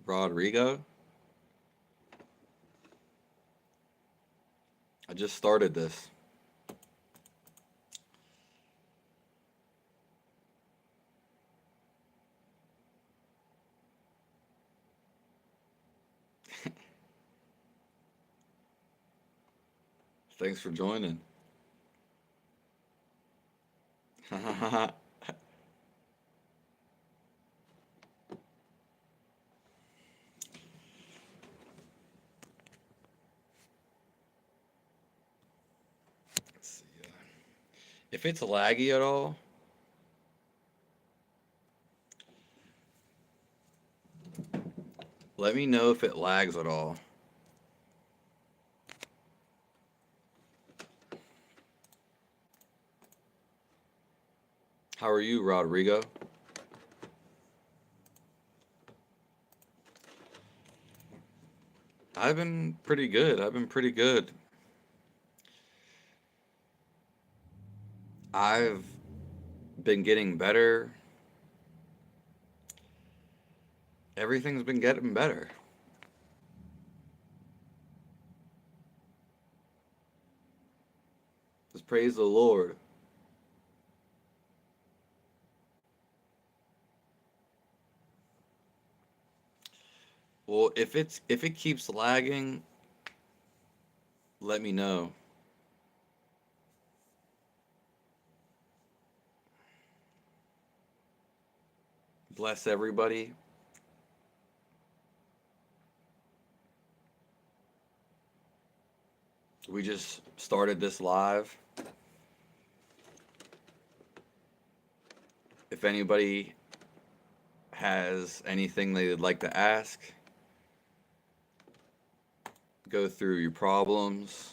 Rodrigo? I just started this. Thanks for joining. Let's see. If it's laggy at all, let me know if it lags at all. How are you, Rodrigo? I've been pretty good. I've been pretty good. I've been getting better. Everything's been getting better. Just praise the Lord. Well, if it keeps lagging, let me know. Bless everybody. We just started this live. If anybody has anything they'd like to ask, go through your problems,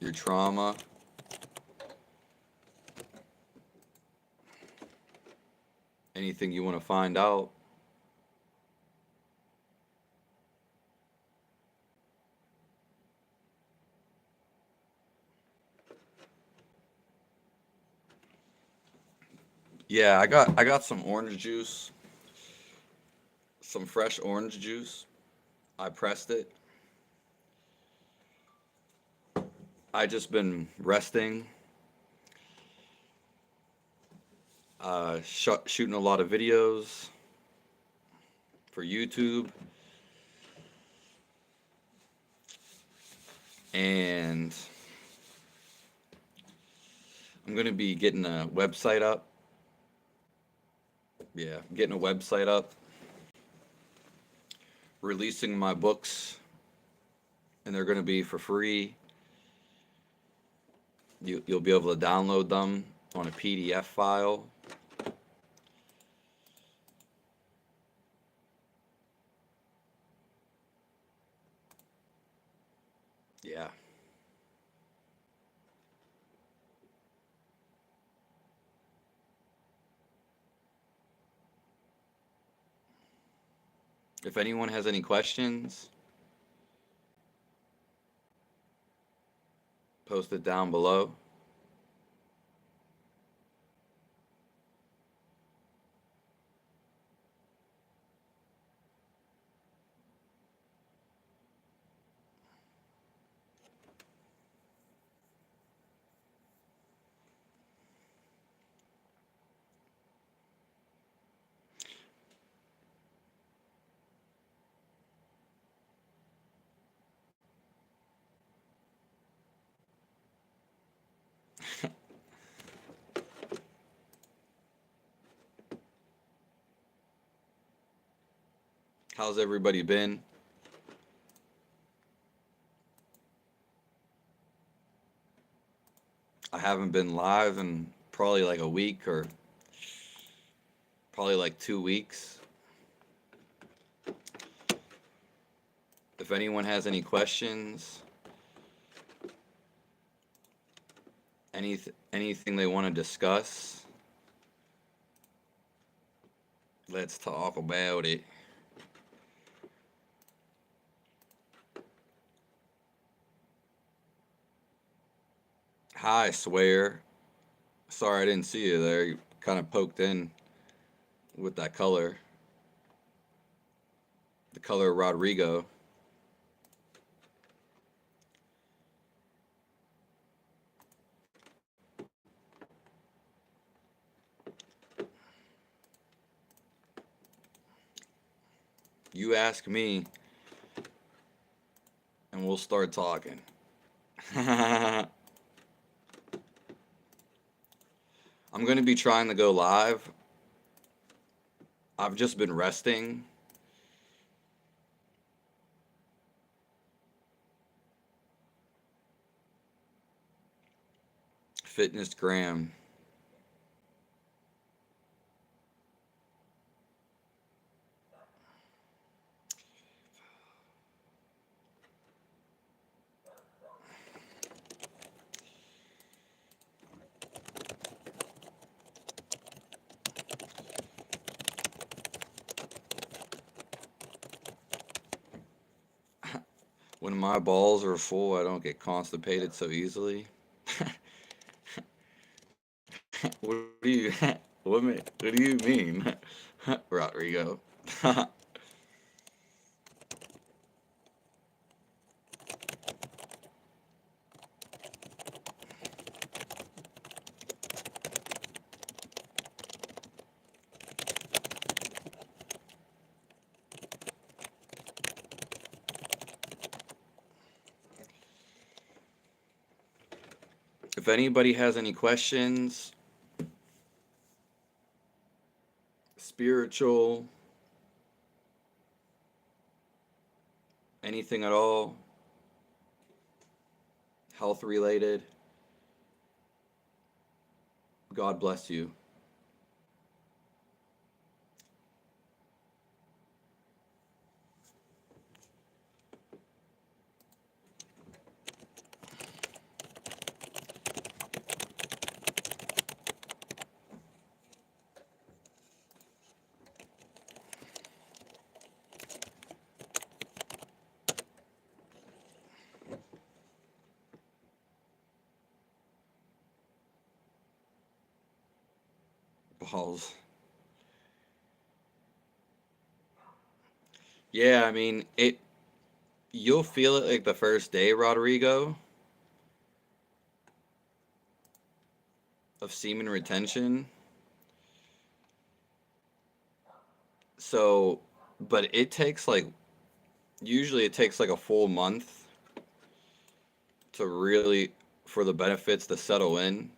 your trauma, anything you want to find out. Yeah, I got some orange juice, some fresh orange juice. I pressed it. I just been resting, shooting a lot of videos for YouTube, and I'm gonna be getting a website up. Yeah, getting a website up, releasing my books, and they're gonna be for free. You'll be able to download them on a PDF file. Yeah. If anyone has any questions, post it down below. How's everybody been? I haven't been live in probably like a week or probably like 2 weeks. If anyone has any questions, anything they want to discuss, let's talk about it. Hi, Swear. Sorry I didn't see you there. You kind of poked in with that color. the color Rodrigo. You ask me, and we'll start talking. I'm going to be trying to go live. I've just been resting. Fitness gram. When my balls are full, I don't get constipated so easily. What do you what do you mean, Rodrigo? If anybody has any questions, spiritual, anything at all, health related, God bless you. Balls. Yeah, I mean, you'll feel it like the first day, Rodrigo, of semen retention. So, but it takes like, usually it takes like a full month to really, for the benefits to settle in.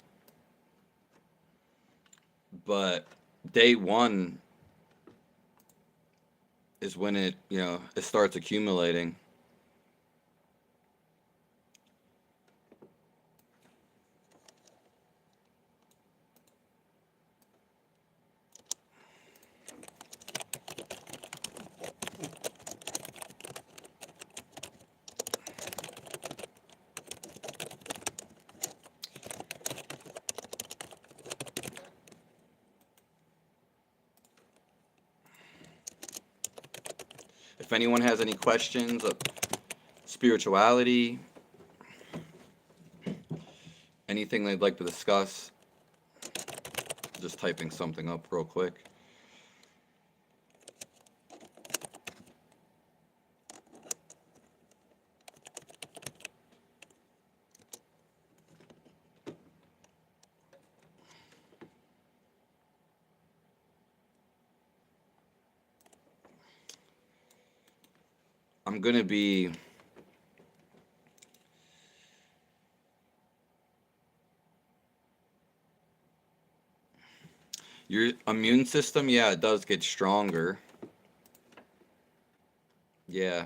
But day one is when it starts accumulating. If anyone has any questions of spirituality, anything they'd like to discuss, just typing something up real quick. I'm going to be your immune system, yeah, it does get stronger. Yeah,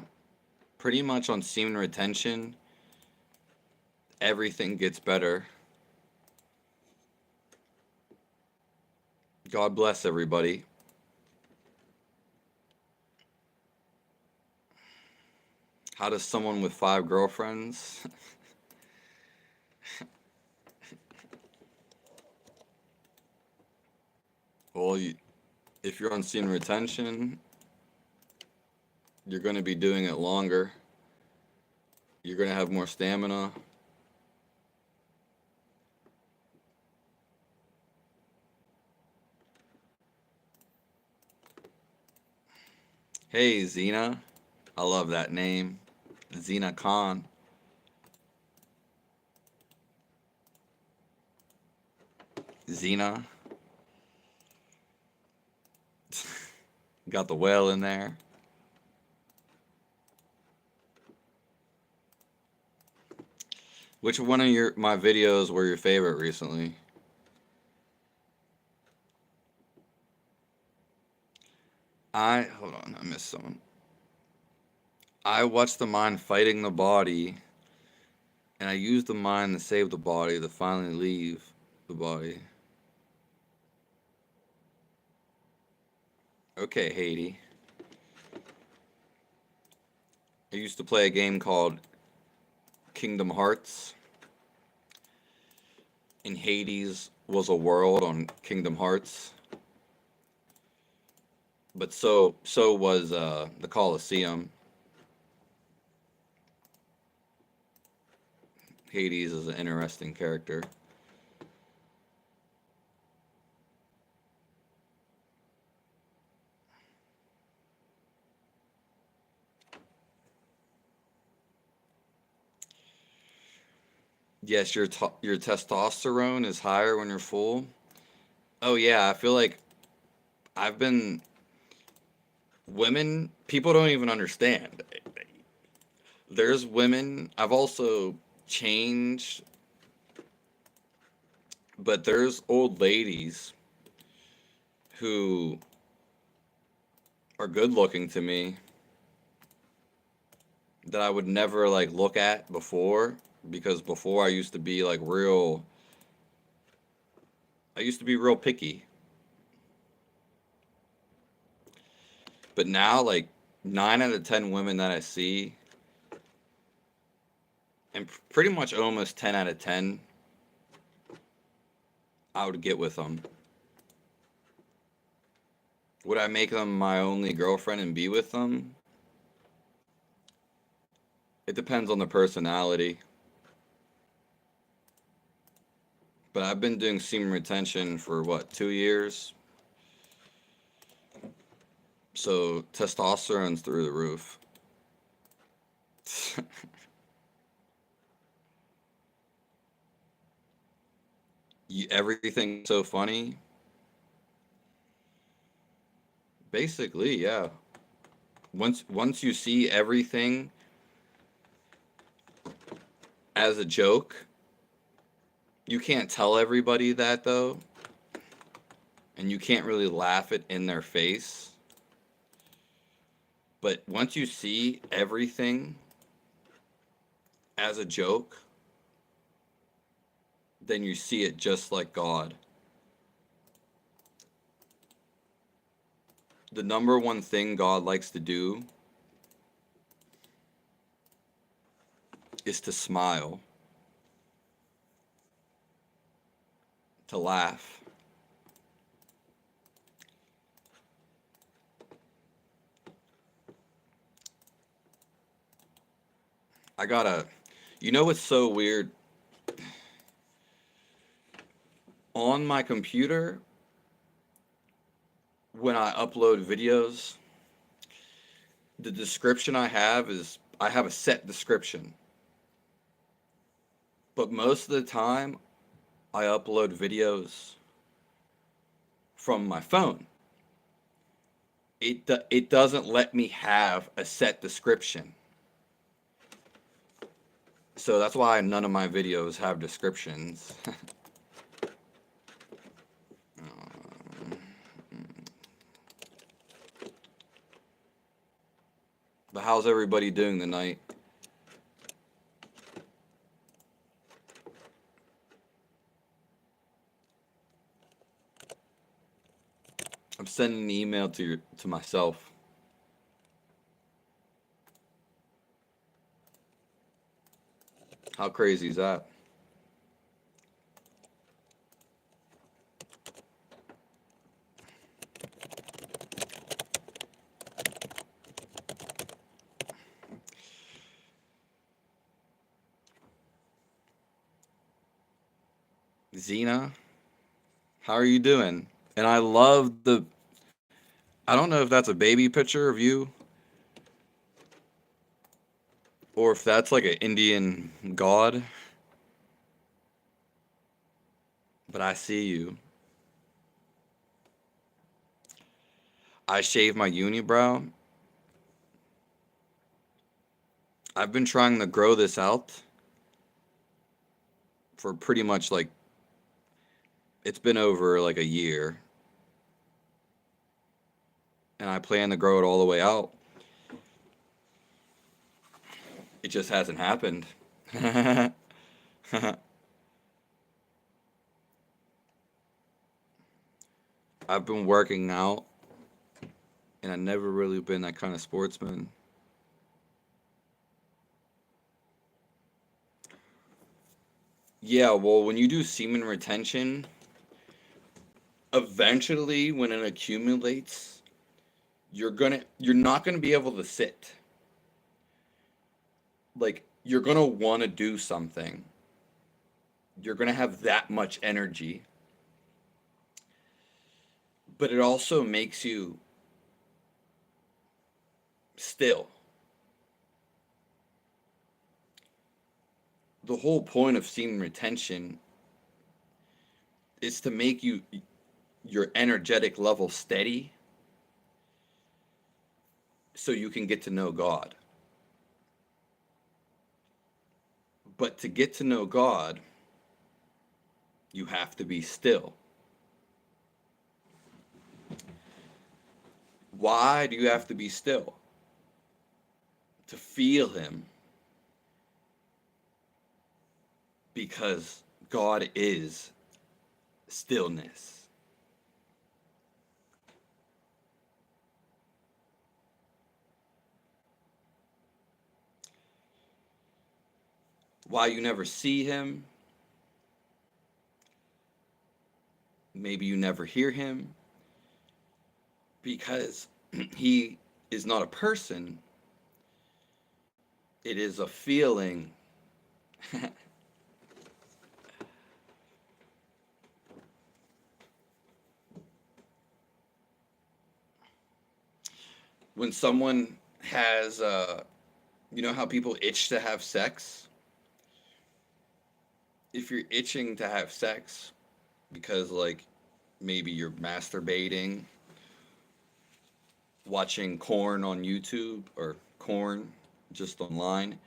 pretty much on semen retention, everything gets better. God bless everybody. How does someone with 5 girlfriends? Well, if you're on semen retention, you're going to be doing it longer. You're going to have more stamina. Hey, Xena. I love that name. Xena Khan. Xena. Got the whale in there. Which one of my videos were your favorite recently? Hold on, I missed someone. I watched the mind fighting the body, and I used the mind to save the body to finally leave the body. Okay, Haiti. I used to play a game called Kingdom Hearts, and Hades was a world on Kingdom Hearts. But so was the Colosseum. Hades is an interesting character. Yes, your testosterone is higher when you're full. Oh yeah, I feel like I've been women. People don't even understand. There's women. I've also changed, but there's old ladies who are good looking to me that I would never like look at before, because before I used to be like real. I used to be real picky, but now like 9 out of 10 women that I see, and pretty much almost 10 out of 10, I would get with them. Would I make them my only girlfriend and be with them? It depends on the personality. But I've been doing semen retention for what, 2 years? So testosterone's through the roof. Everything's so funny. Basically, yeah. Once you see everything as a joke, you can't tell everybody that though, and you can't really laugh it in their face. But once you see everything as a joke, then you see it just like God. The number one thing God likes to do is to smile, to laugh. I gotta, you know what's so weird? On my computer, when I upload videos, the description I have a set description. But most of the time, I upload videos from my phone. It doesn't let me have a set description. So that's why none of my videos have descriptions. But how's everybody doing tonight? I'm sending an email to myself. How crazy is that? Xena, how are you doing? And I love I don't know if that's a baby picture of you Or if that's like an Indian god, but I see you. I shave my unibrow. I've been trying to grow this out for pretty much like it's been over like a year, and I plan to grow it all the way out. It just hasn't happened. I've been working out, and I've never really been that kind of sportsman. Yeah, well, when you do semen retention, eventually when it accumulates, you're not gonna be able to sit. Like you're gonna want to do something. You're gonna have that much energy, but it also makes you still. The whole point of semen retention is to make your energetic level steady so you can get to know God. But to get to know God, you have to be still. Why do you have to be still? To feel Him. Because God is stillness. Why you never see Him? Maybe you never hear Him? Because He is not a person, it is a feeling. When someone has, you know how people itch to have sex? If you're itching to have sex because, like, maybe you're masturbating, watching corn on YouTube or corn just online,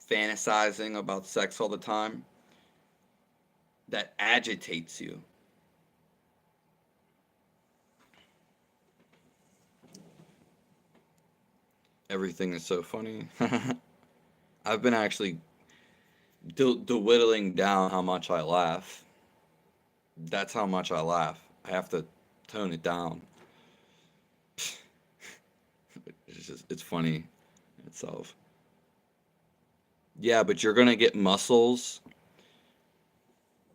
fantasizing about sex all the time, that agitates you. Everything is so funny. I've been actually dwittling down how much I laugh. That's how much I laugh. I have to tone it down. It's funny in itself. Yeah, but you're gonna get muscles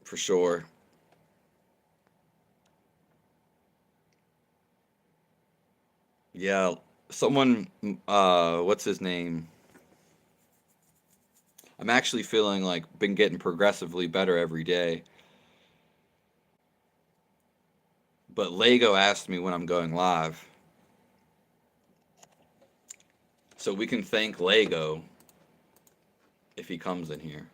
for sure. Yeah, someone, what's his name? I'm actually feeling like been getting progressively better every day. But Lego asked me when I'm going live, so we can thank Lego if he comes in here.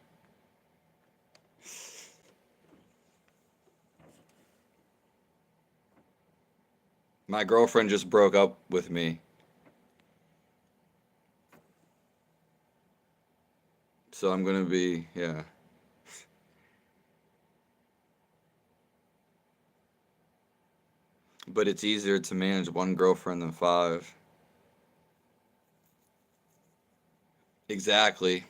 My girlfriend just broke up with me, so I'm gonna be, yeah. But it's easier to manage one girlfriend than five. Exactly.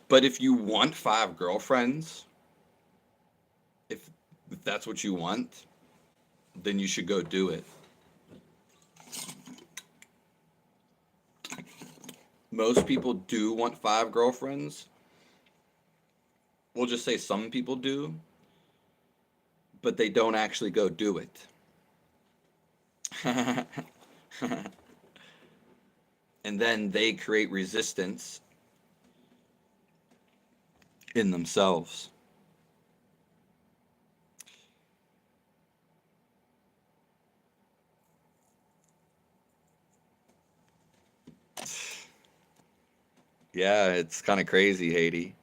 But if you want five girlfriends, if, if that's what you want, then you should go do it. Most people do want five girlfriends. We'll just say some people do, but they don't actually go do it. And then they create resistance in themselves. Yeah, it's kind of crazy, Haiti.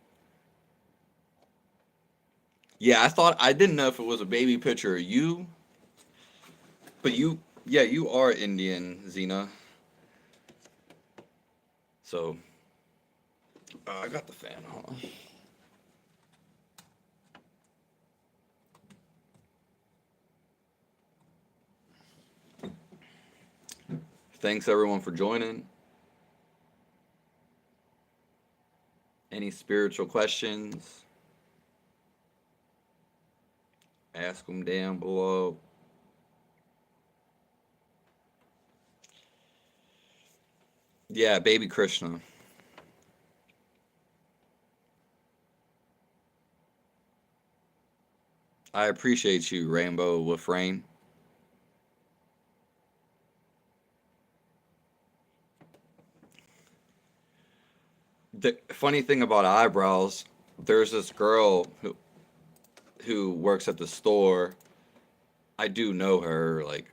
Yeah, I didn't know if it was a baby picture of you, but yeah, you are Indian, Zena. So, I got the fan on. Thanks everyone for joining. Any spiritual questions, ask them down below. Yeah, baby Krishna. I appreciate you, Rainbow with Rain. The funny thing about eyebrows, there's this girl who works at the store. I do know her, like,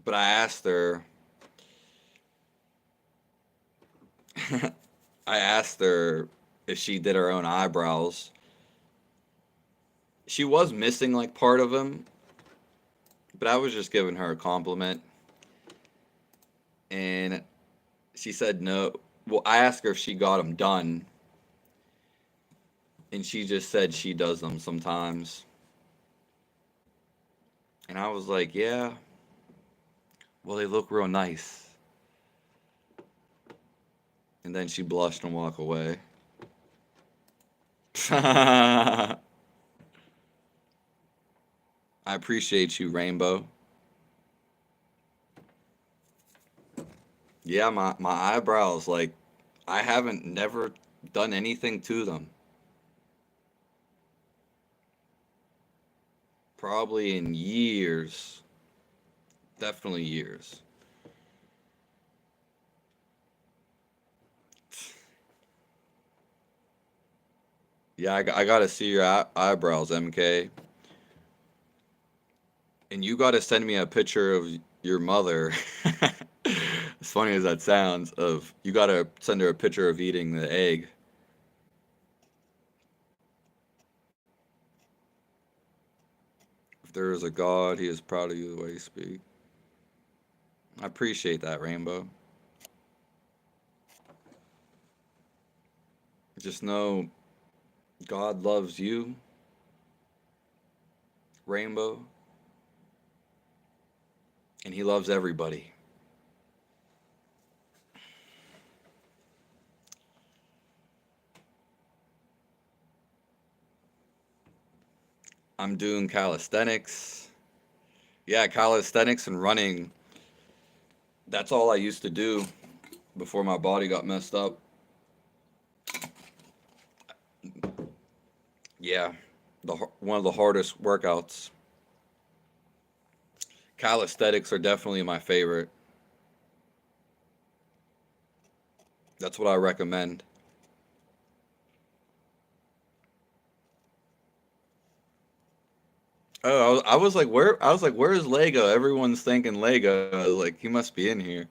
but I asked her, I asked her if she did her own eyebrows. She was missing like part of them, but I was just giving her a compliment, and she said no. Well, I asked her if she got them done, and she just said she does them sometimes. And I was like, yeah, well, they look real nice. And then she blushed and walked away. I appreciate you, Rainbow. Yeah, my eyebrows, like, I haven't never done anything to them. Probably in years. Definitely years. Yeah, I gotta see your eyebrows, MK. And you gotta send me a picture of your mother. As funny as that sounds, of you gotta send her a picture of eating the egg. If there is a God, he is proud of you the way you speak. I appreciate that, Rainbow. Just know God loves you, Rainbow, and he loves everybody. I'm doing calisthenics. Yeah, calisthenics and running. That's all I used to do before my body got messed up. Yeah, one of the hardest workouts. Calisthenics are definitely my favorite. That's what I recommend. Oh, I was like, where? I was like, where's Lego? Everyone's thinking Lego. I was like, he must be in here.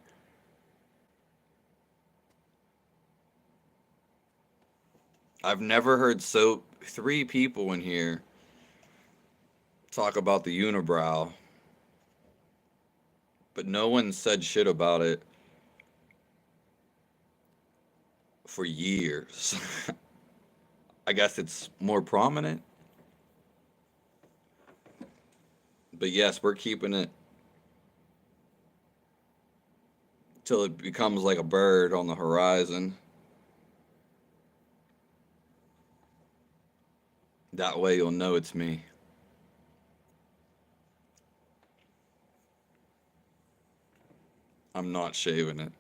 I've never heard so three people in here talk about the unibrow, but no one said shit about it for years. I guess it's more prominent. But yes, we're keeping it till it becomes like a bird on the horizon. That way you'll know it's me. I'm not shaving it.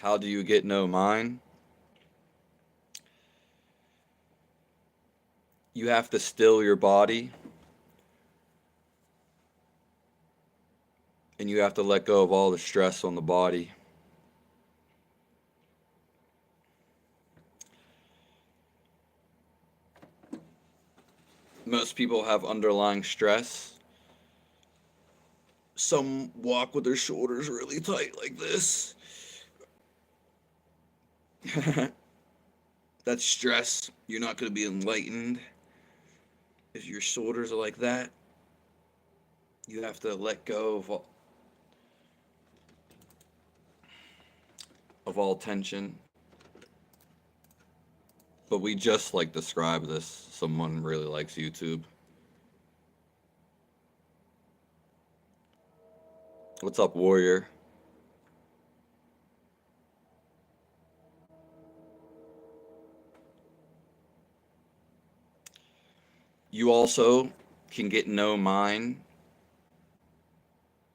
How do you get no mine? You have to still your body and you have to let go of all the stress on the body. Most people have underlying stress. Some walk with their shoulders really tight like this. That's stress. You're not going to be enlightened if your shoulders are like that. You have to let go of all tension. But we just like describe this. Someone really likes YouTube. What's up, warrior? You also can get no mind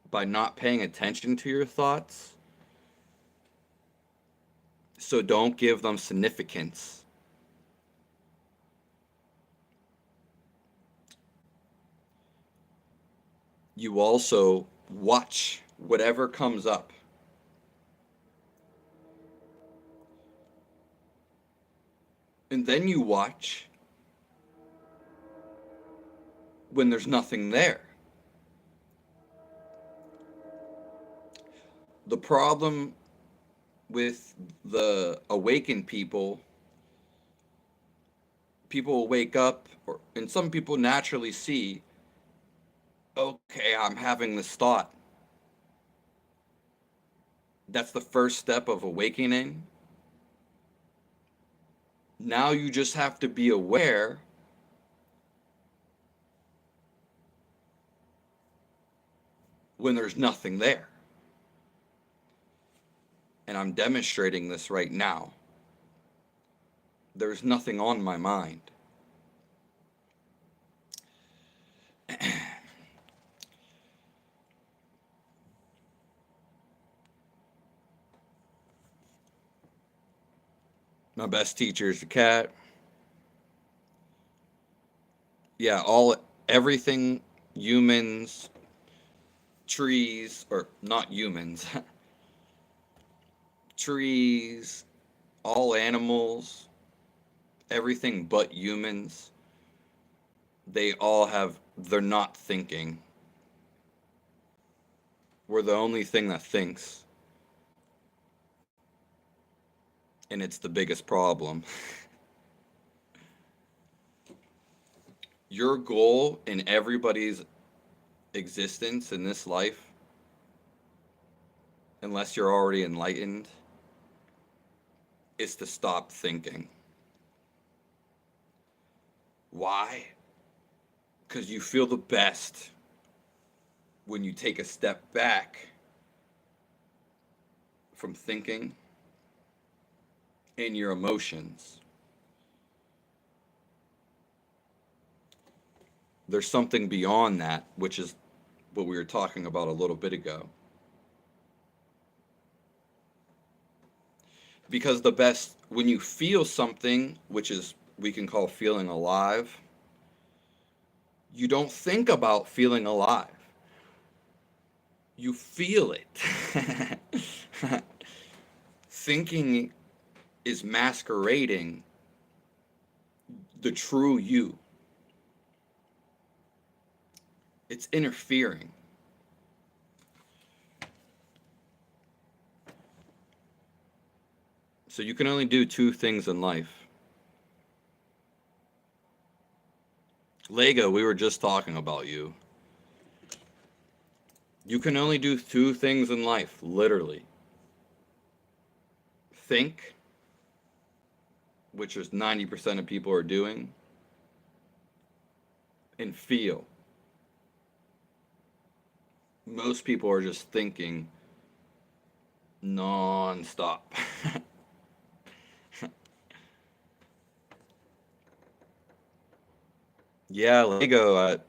by not paying attention to your thoughts. So don't give them significance. You also watch whatever comes up. And then you watch when there's nothing there. The problem with the awakened people will wake up, and some people naturally see, okay, I'm having this thought. That's the first step of awakening. Now you just have to be aware when there's nothing there. And I'm demonstrating this right now. There's nothing on my mind. My best teacher is the cat. Yeah, everything, humans, trees, or not humans, trees, all animals, everything but humans, they're not thinking. We're the only thing that thinks. And it's the biggest problem. Your goal in everybody's existence in this life, unless you're already enlightened, is to stop thinking. Why? Because you feel the best when you take a step back from thinking and your emotions. There's something beyond that, which is what we were talking about a little bit ago. Because when you feel something, which is we can call feeling alive, you don't think about feeling alive. You feel it. Thinking is masquerading the true you. It's interfering. So you can only do two things in life. Lego, we were just talking about you. You can only do two things in life, literally. Think, which is 90% of people are doing, and feel. Most people are just thinking non-stop. Yeah, Lego,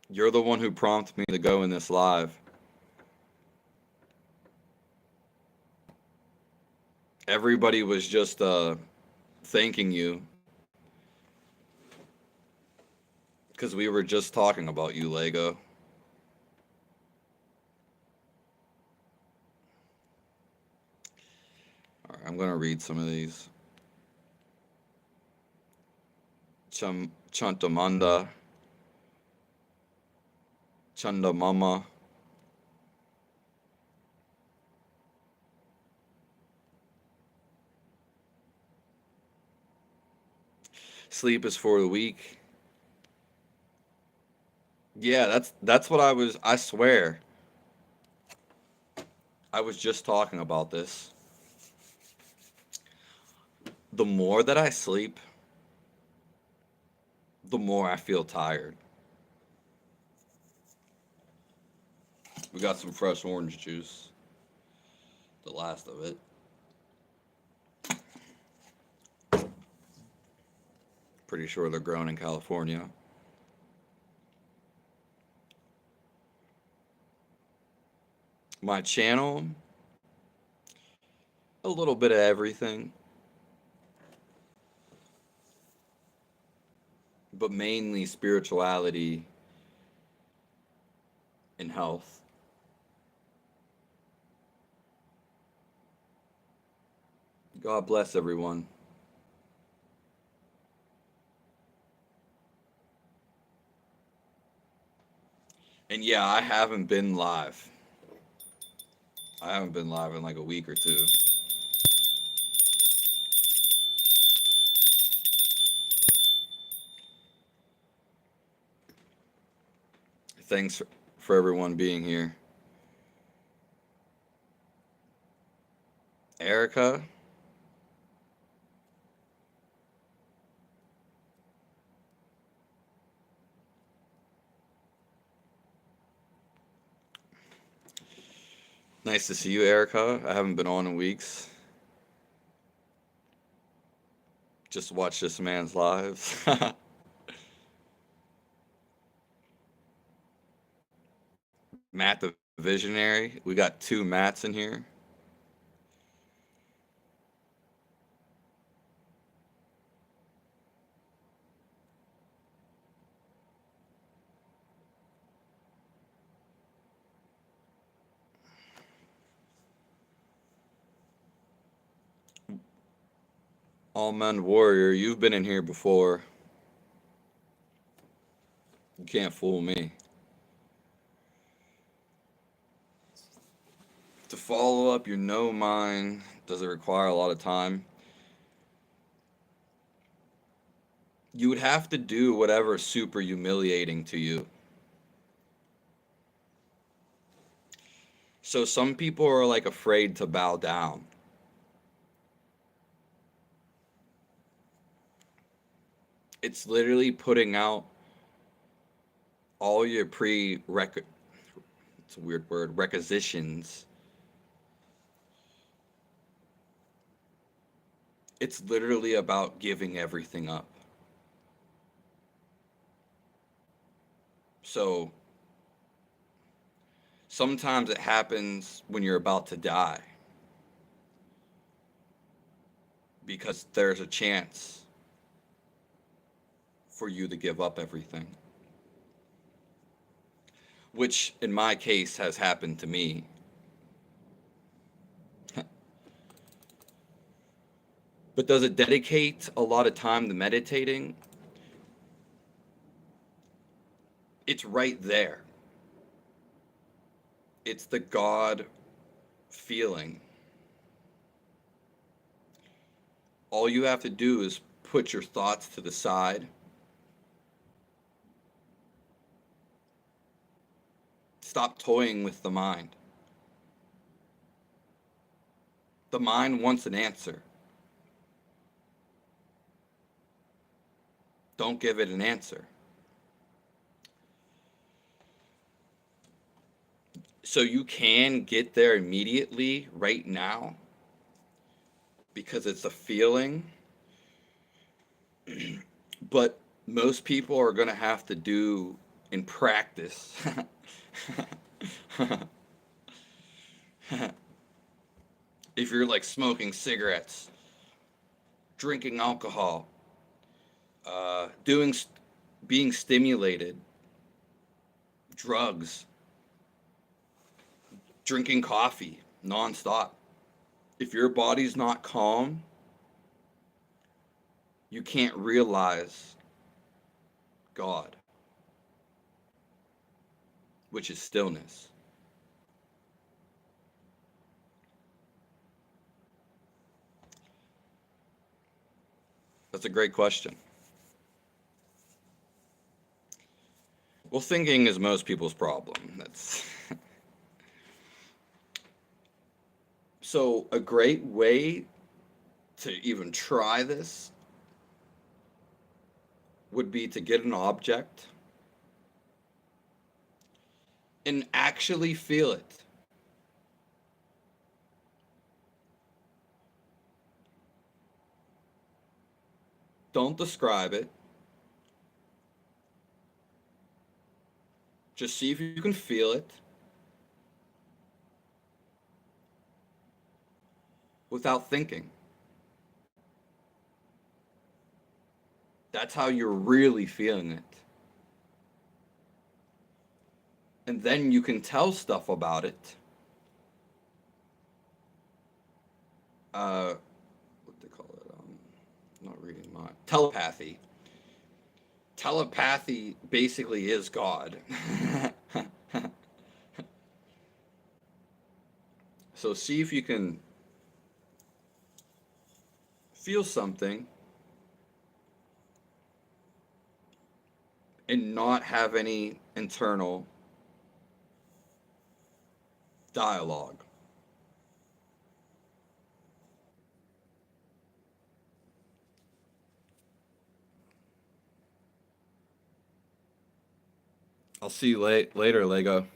you're the one who prompted me to go in this live. Everybody was just thanking you because we were just talking about you, Lego. All right, I'm going to read some of these. Chantamanda, Chandamama. Sleep is for the weak. Yeah, that's what I swear. I was just talking about this. The more that I sleep, the more I feel tired. We got some fresh orange juice. The last of it. Pretty sure they're grown in California. My channel, a little bit of everything, but mainly spirituality and health. God bless everyone. And yeah, I haven't been live. I haven't been live in like a week or two. Thanks for everyone being here. Erica, nice to see you, Erica. I haven't been on in weeks. Just watch this man's lives. Matt the Visionary. We got two Matts in here. All Men Warrior, you've been in here before. You can't fool me. To follow up your no mind, does it require a lot of time? You would have to do whatever's super humiliating to you. So some people are like afraid to bow down. It's literally putting out all your it's a weird word, requisitions. It's literally about giving everything up. So sometimes it happens when you're about to die because there's a chance for you to give up everything, which in my case has happened to me. But does it dedicate a lot of time to meditating? It's right there. It's the God feeling. All you have to do is put your thoughts to the side. Stop toying with the mind. The mind wants an answer. Don't give it an answer. So you can get there immediately right now because it's a feeling. But most people are going to have to do in practice. If you're like smoking cigarettes, drinking alcohol, being stimulated, drugs, drinking coffee nonstop. If your body's not calm, you can't realize God, which is stillness. That's a great question. Well, thinking is most people's problem. That's so a great way to even try this would be to get an object and actually feel it. Don't describe it. Just see if you can feel it without thinking. That's how you're really feeling it. And then you can tell stuff about it. What they call it? I'm not reading mine. Telepathy. Telepathy basically is God. So see if you can feel something and not have any internal dialogue. I'll see you later, Lego.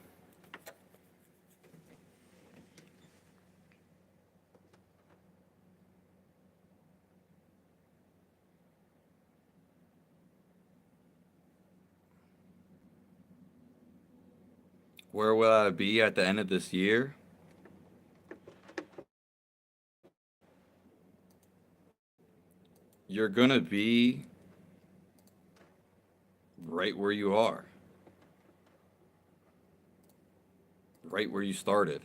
Where will I be at the end of this year? You're gonna be right where you are, right where you started.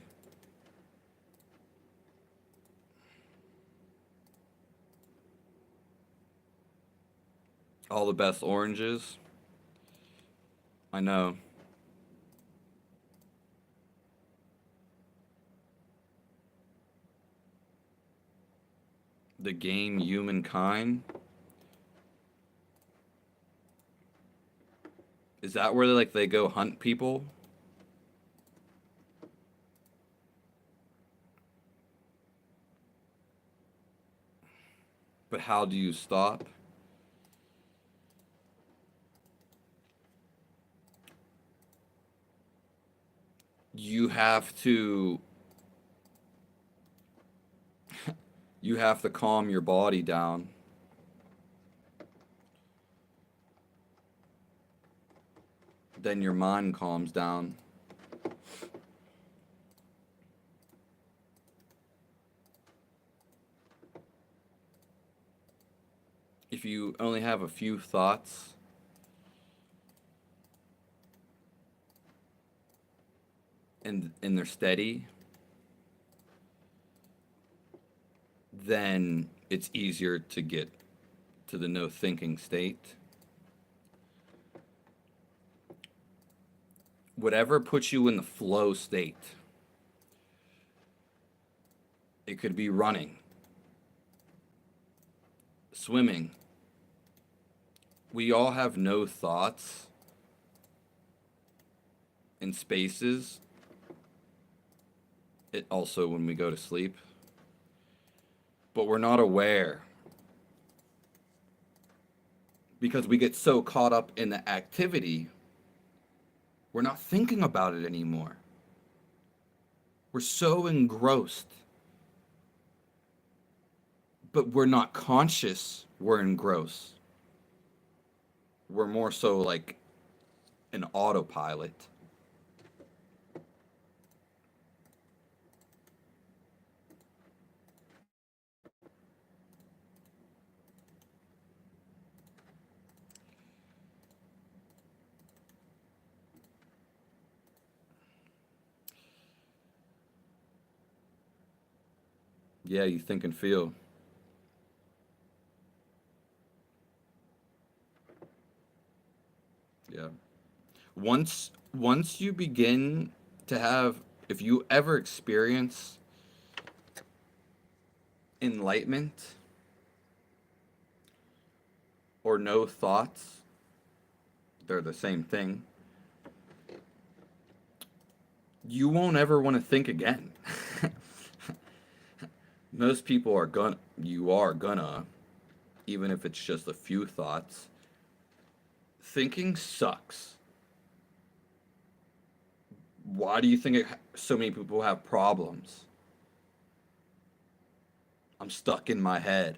All the best oranges. I know. The game Humankind. Is that where they go hunt people? But how do you stop? You have to calm your body down. Then your mind calms down. If you only have a few thoughts, and they're steady, then it's easier to get to the no thinking state. Whatever puts you in the flow state. It could be running, swimming. We all have no thoughts in spaces. It also when we go to sleep. But we're not aware because we get so caught up in the activity, we're not thinking about it anymore. We're so engrossed. But we're not conscious we're engrossed. We're more so like an autopilot. Yeah, you think and feel. Yeah. Once you begin to have, if you ever experience enlightenment or no thoughts, they're the same thing. You won't ever want to think again. Most people are gonna, you are gonna, even if it's just a few thoughts. Thinking sucks. Why do you think so many people have problems? I'm stuck in my head.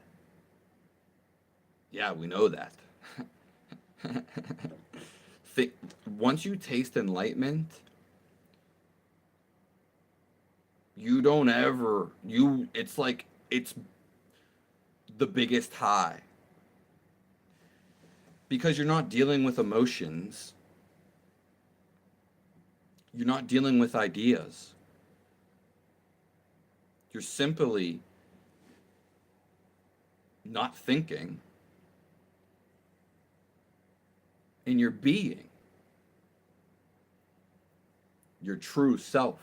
Yeah, we know that. Think, once you taste enlightenment, you don't ever, it's like, it's the biggest high. Because you're not dealing with emotions, you're not dealing with ideas. You're simply not thinking, and you're being your true self.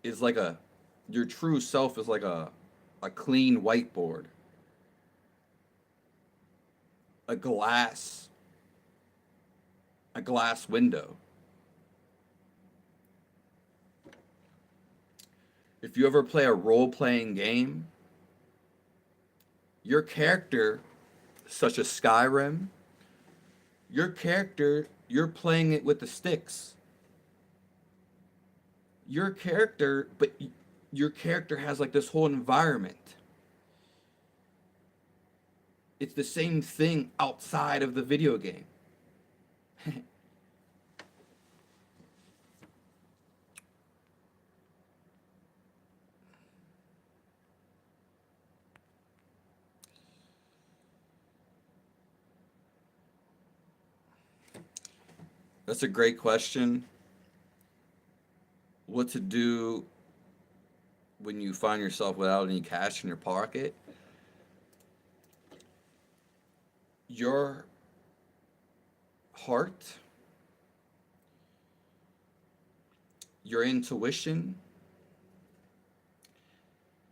Is like a Your true self is like a clean whiteboard, a glass a glass window. If you ever play a role-playing game, your character, such as Skyrim, your character, you're playing it with the sticks. Your character, but your character has like this whole environment. It's the same thing outside of the video game. That's a great question. What to do when you find yourself without any cash in your pocket? Your heart, your intuition,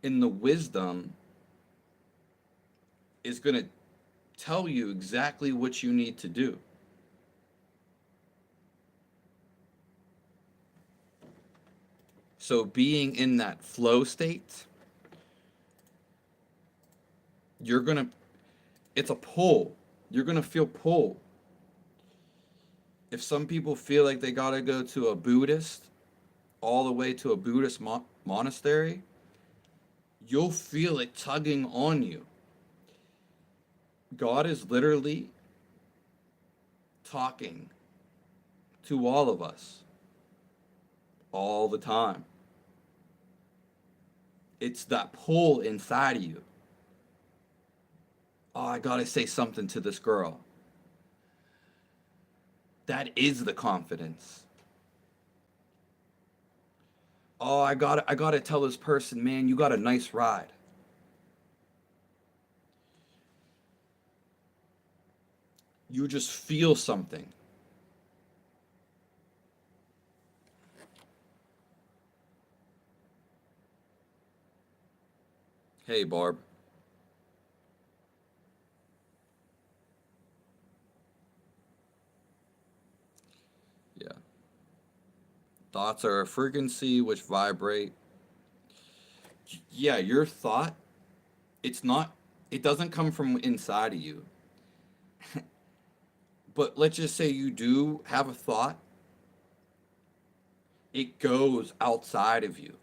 and the wisdom is going to tell you exactly what you need to do. So being in that flow state, you're going to, it's a pull. You're going to feel pull. If some people feel like they got to go to a Buddhist, all the way to a Buddhist monastery, you'll feel it tugging on you. God is literally talking to all of us all the time. It's that pull inside of you. Oh, I gotta say something to this girl. That is the confidence. Oh, I gotta tell this person, man, you got a nice ride. You just feel something. Hey, Barb. Yeah. Thoughts are a frequency which vibrate. Yeah, your thought, it's not, it doesn't come from inside of you. But let's just say you do have a thought, it goes outside of you.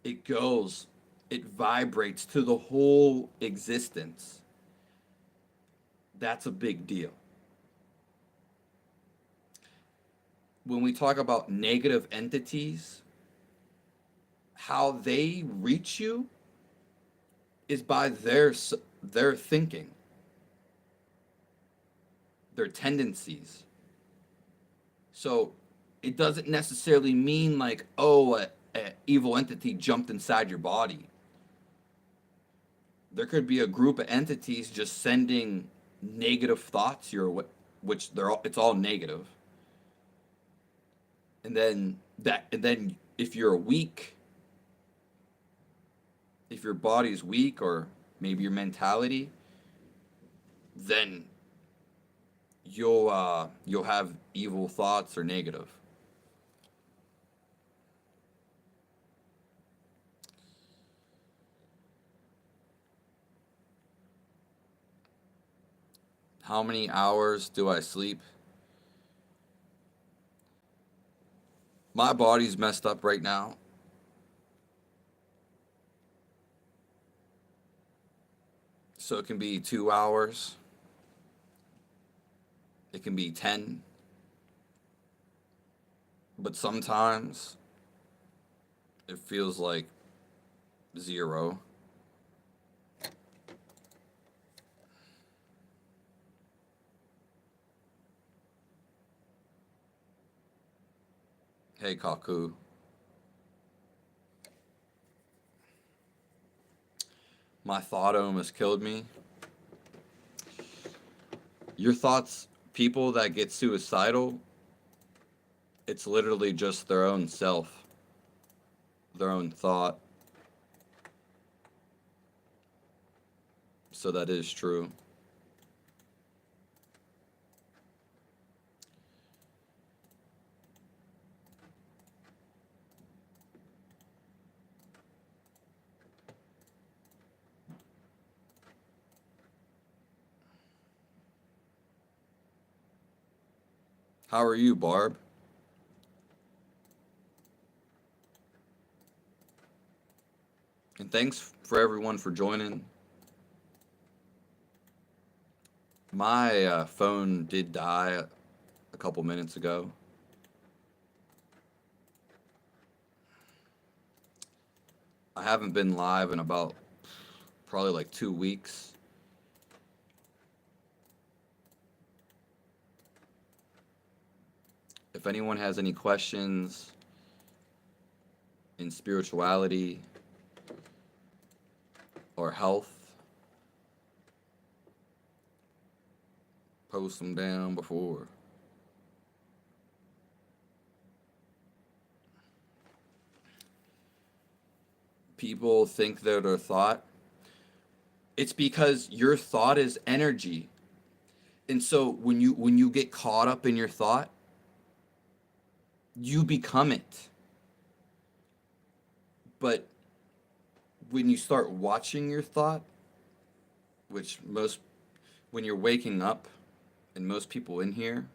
It goes, it vibrates to the whole existence. That's a big deal. When we talk about negative entities, how they reach you is by their thinking, their tendencies. So it doesn't necessarily mean like, oh, a evil entity jumped inside your body. There could be a group of entities just sending negative thoughts, which it's all negative. And then if you're weak, if your body's weak, or maybe your mentality, then you'll have evil thoughts or negative. How many hours do I sleep? My body's messed up right now, so it can be 2 hours, it can be 10, but sometimes it feels like 0. Hey, Kaku. My thought almost killed me. Your thoughts, people that get suicidal, it's literally just their own self, their own thought. So that is true. How are you, Barb? And thanks for everyone for joining. My phone did die a couple minutes ago. I haven't been live in about probably like 2 weeks. If anyone has any questions in spirituality or health, post them down before. People think they're their thought. It's because your thought is energy. And so when you get caught up in your thought, you become it. But when you start watching your thought, which when you're waking up, and most people in here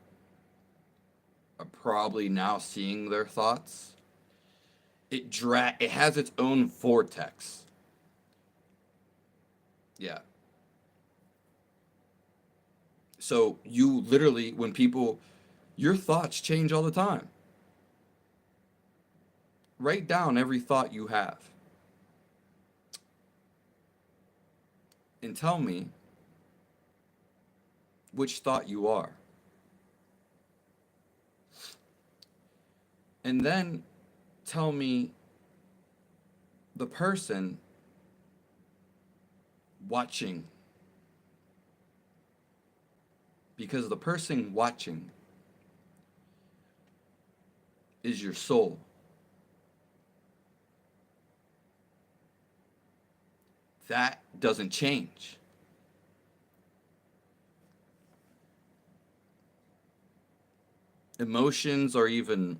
are probably now seeing their thoughts, it has its own vortex. Yeah. So you literally, your thoughts change all the time. Write down every thought you have and tell me which thought you are. And then tell me the person watching. Because the person watching is your soul. That doesn't change. Emotions are even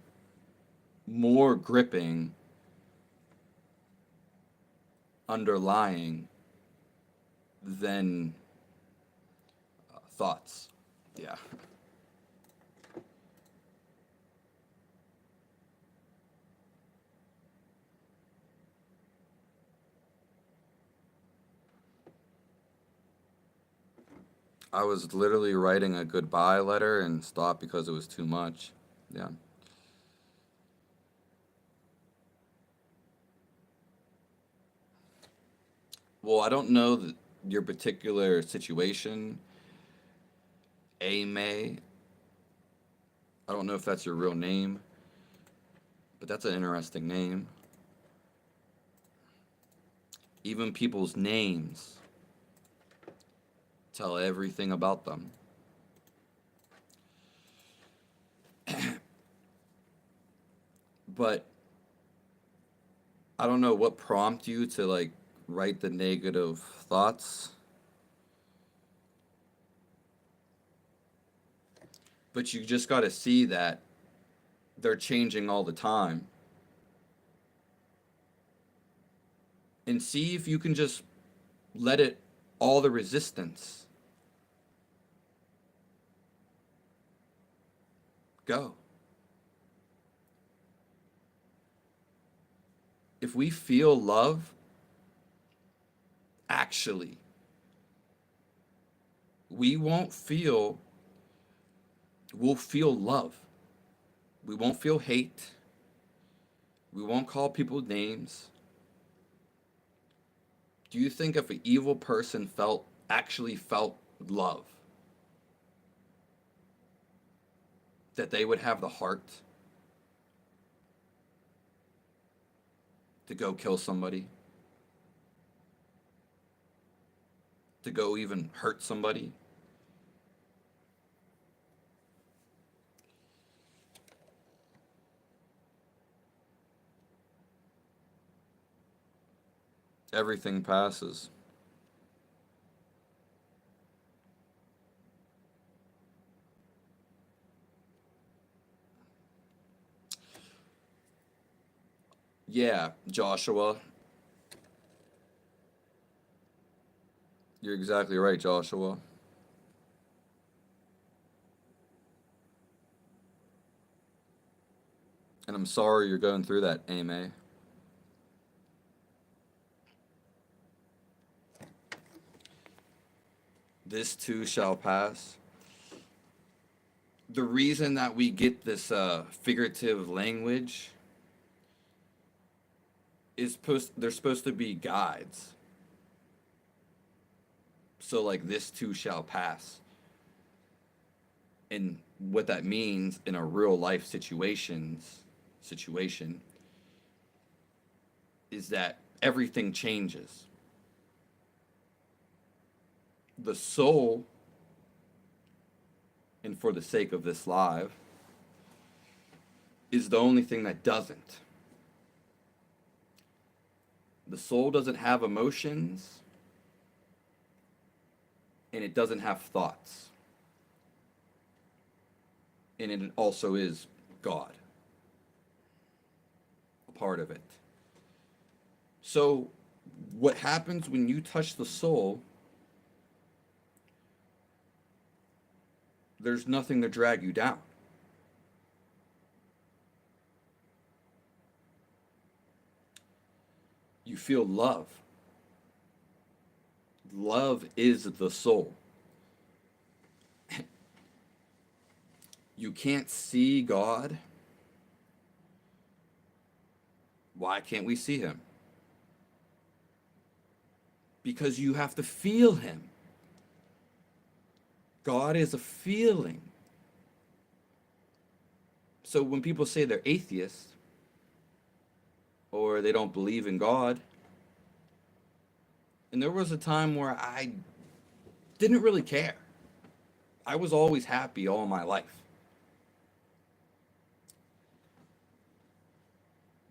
more gripping, underlying than thoughts. Yeah. I was literally writing a goodbye letter and stopped because it was too much. Yeah. Well, I don't know your particular situation, May. I don't know if that's your real name, but that's an interesting name. Even people's names Tell everything about them. But I don't know what prompted you to like write the negative thoughts, but you just got to see that they're changing all the time and see if you can just let it, all the resistance, go. If we feel love, actually, we won't feel, we'll feel love. We won't feel hate. We won't call people names. Do you think if an evil person actually felt love, that they would have the heart to go kill somebody? To go even hurt somebody? Everything passes. Yeah, Joshua. You're exactly right, Joshua. And I'm sorry you're going through that, Ame. This too shall pass. The reason that we get this figurative language is they're supposed to be guides. So like this too shall pass. And what that means in a real life situation is that everything changes. The soul, and for the sake of this live, is the only thing that doesn't. The soul doesn't have emotions, and it doesn't have thoughts. And it also is God, a part of it. So, what happens when you touch the soul, there's nothing to drag you down. You feel love. Love is the soul. You can't see God. Why can't we see him? Because you have to feel him. God is a feeling. So when people say they're atheists or they don't believe in God, and there was a time where I didn't really care. I was always happy all my life.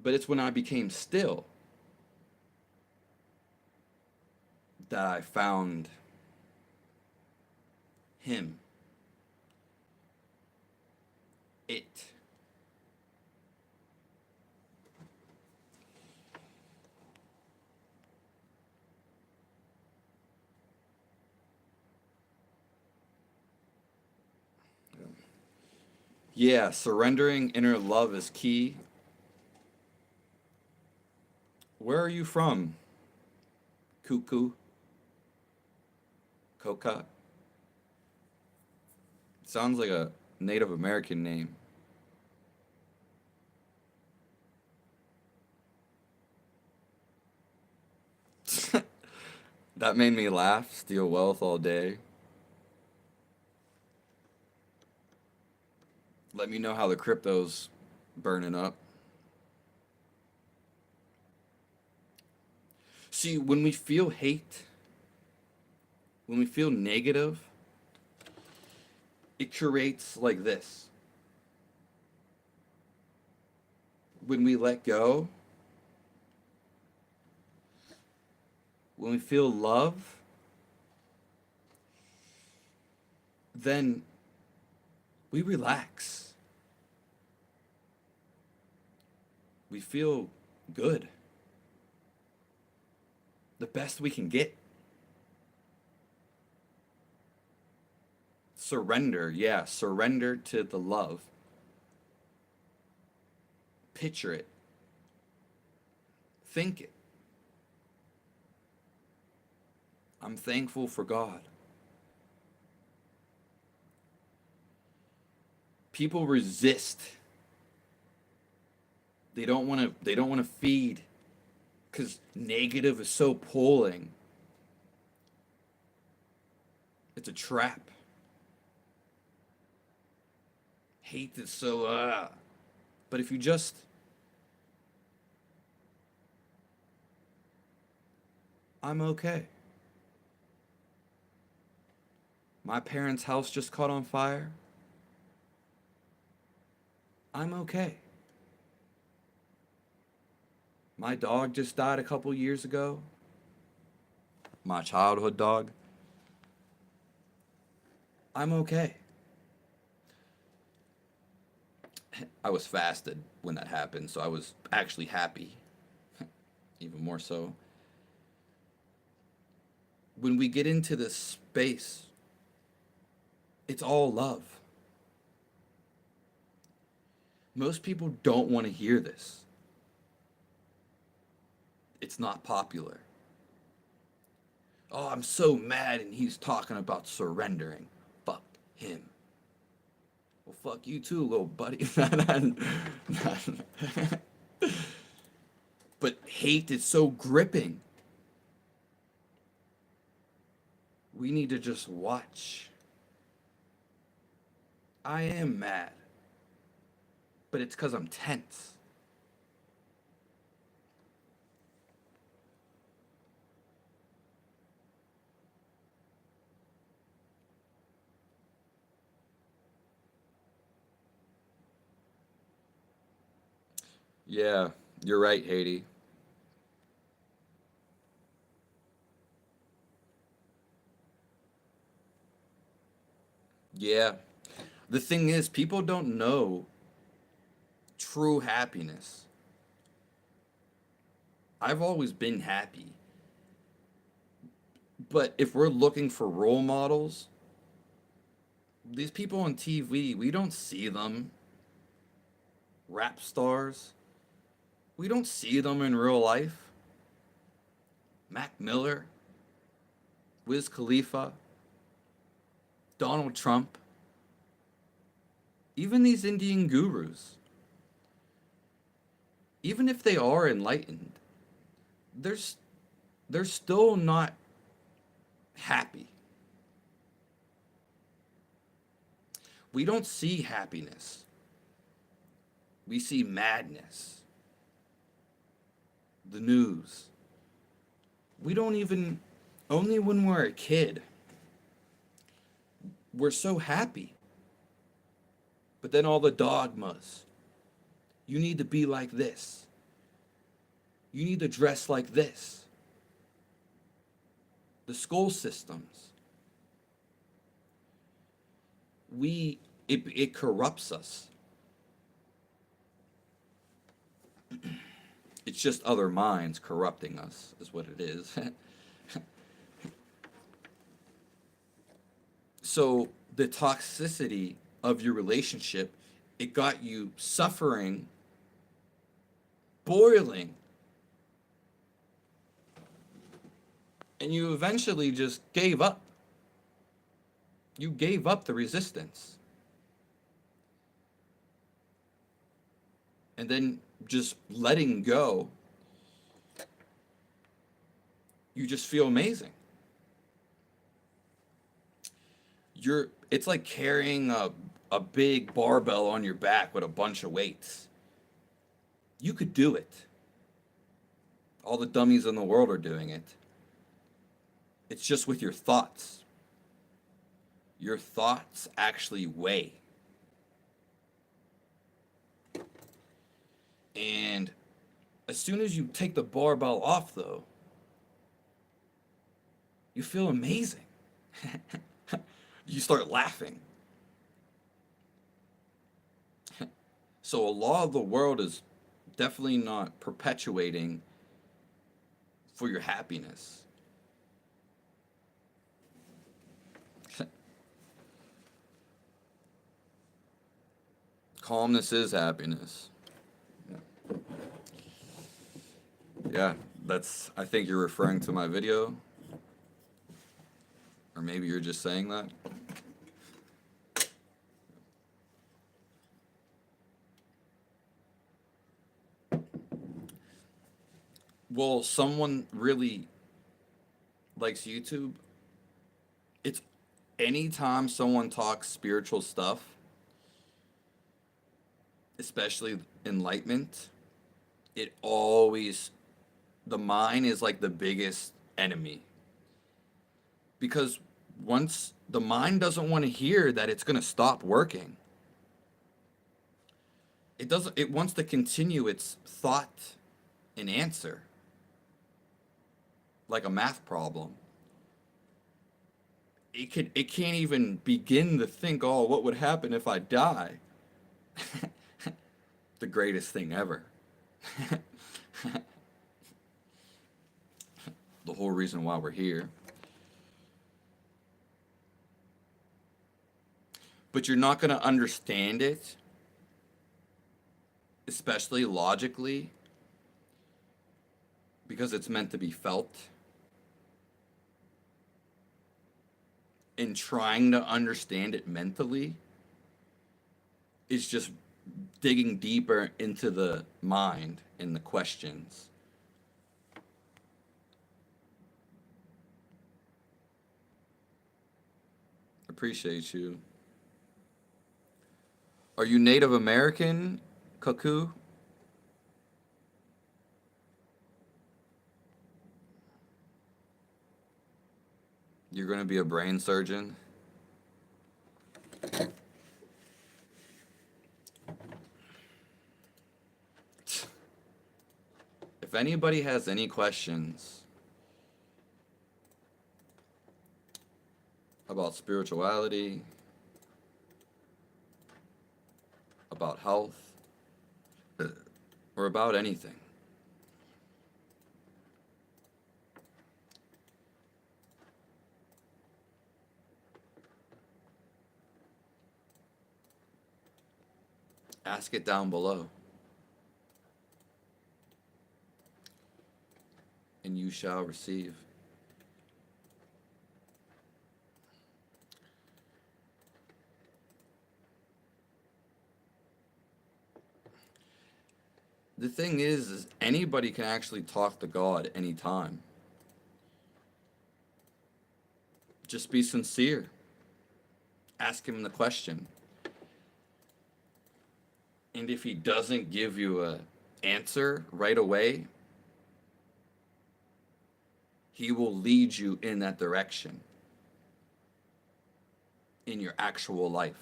But it's when I became still that I found him. It. Yeah, surrendering inner love is key. Where are you from? Cuckoo? Coca? Sounds like a Native American name. That made me laugh. Steal wealth all day. Let me know how the crypto's burning up. See, when we feel hate, when we feel negative, it creates like this. When we let go, when we feel love, then we relax. We feel good. The best we can get. Surrender, yeah, surrender to the love. Picture it. Think it. I'm thankful for God. People resist. They don't want to feed cuz negative is so pulling. It's a trap. Hate is so but if you just I'm okay. My parents' house just caught on fire. I'm okay. My dog just died a couple years ago. My childhood dog. I'm okay. I was fasted when that happened, so I was actually happy. Even more so. When we get into this space, it's all love. Most people don't want to hear this. It's not popular. Oh, I'm so mad and he's talking about surrendering. Fuck him. Well, fuck you too, little buddy. But hate is so gripping. We need to just watch. I am mad, but it's because I'm tense. Yeah, you're right, Haiti. Yeah. The thing is, people don't know true happiness. I've always been happy. But if we're looking for role models, these people on TV, we don't see them. Rap stars, we don't see them in real life. Mac Miller, Wiz Khalifa, Donald Trump, even these Indian gurus, even if they are enlightened, they're, they're still not happy. We don't see happiness. We see madness, the news. We don't even, only when we're a kid, we're so happy. But then all the dogmas. You need to be like this. You need to dress like this. The school systems. It corrupts us. It's just other minds corrupting us, is what it is. So the toxicity of your relationship, it got you suffering, boiling, and you eventually just gave up. You gave up the resistance. And then just letting go, you just feel amazing. It's like carrying a big barbell on your back with a bunch of weights. You could do it. All the dummies in the world are doing it. It's just with your thoughts. Your thoughts actually weigh. And as soon as you take the barbell off, though, you feel amazing. You start laughing. So a law of the world is definitely not perpetuating for your happiness. Calmness is happiness. Yeah, that's, I think you're referring to my video. Or maybe you're just saying that. Well, someone really likes YouTube. It's anytime someone talks spiritual stuff, especially enlightenment, it always, the mind is like the biggest enemy. Because once the mind doesn't want to hear that it's going to stop working, it wants to continue its thought and answer like a math problem. It can't even begin to think, oh, what would happen if I die? The greatest thing ever. The whole reason why we're here. But you're not going to understand it, especially logically, because it's meant to be felt. And trying to understand it mentally is just digging deeper into the mind and the questions. Appreciate you. Are you Native American, Cuckoo? You're going to be a brain surgeon? If anybody has any questions about spirituality, about health, or about anything, ask it down below. And you shall receive. The thing is anybody can actually talk to God anytime. Just be sincere. Ask him the question. And if he doesn't give you an answer right away, he will lead you in that direction in your actual life.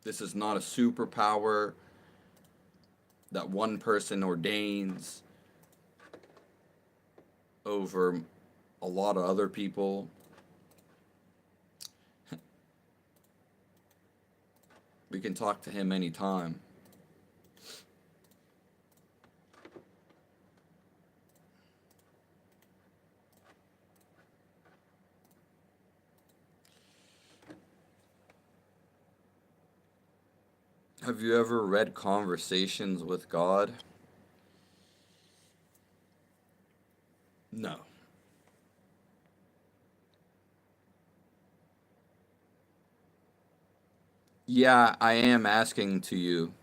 This is not a superpower that one person ordains over a lot of other people. We can talk to him anytime. Have you ever read Conversations with God? No. Yeah, I am asking to you.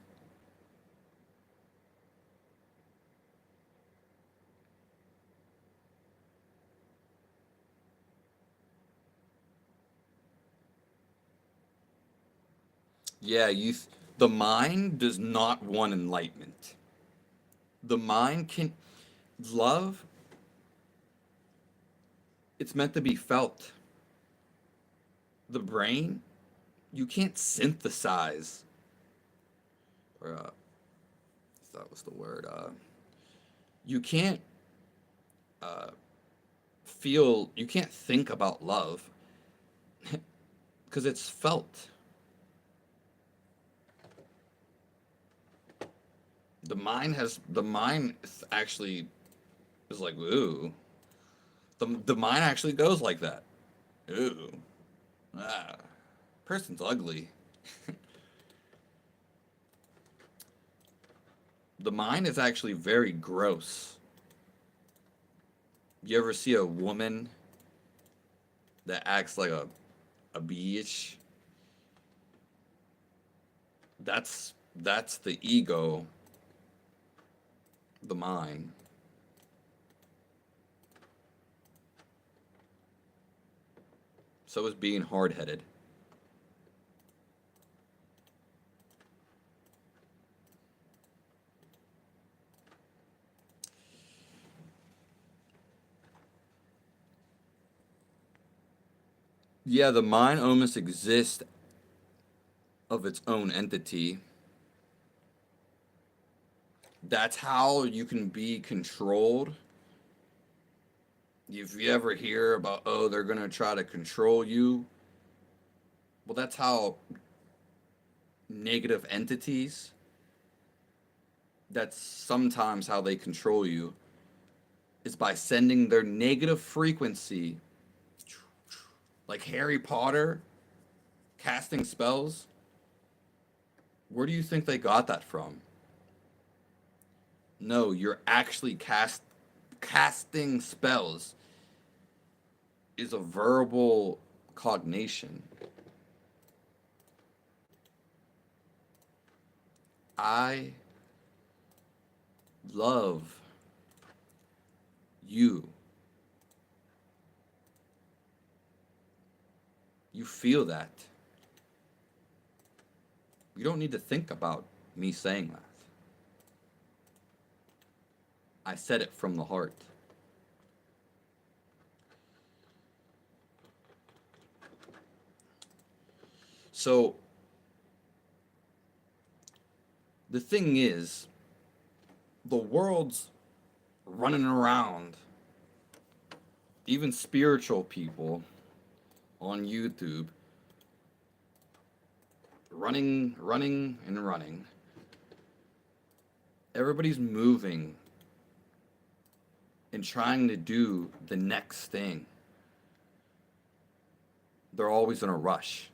Yeah, the mind does not want enlightenment. The mind can love, it's meant to be felt. The brain, you can't synthesize, or that was the word. You can't uh, feel, you can't think about love because it's felt. The mind actually is like, ooh. The mind actually goes like that. Ooh. Ah. Person's ugly. The mind is actually very gross. You ever see a woman that acts like a bitch? That's the ego, the mind. So is being hard headed. Yeah, the mind almost exists of its own entity. That's how you can be controlled. If you ever hear about, oh, they're going to try to control you, well, that's how negative entities, that's sometimes how they control you, is by sending their negative frequency, like Harry Potter casting spells. Where do you think they got that from? No, you're actually casting spells is a verbal cognation. I love you. You feel that. You don't need to think about me saying that. I said it from the heart. So the thing is, the world's running around, even spiritual people on YouTube, running, and running. Everybody's moving and trying to do the next thing. They're always in a rush.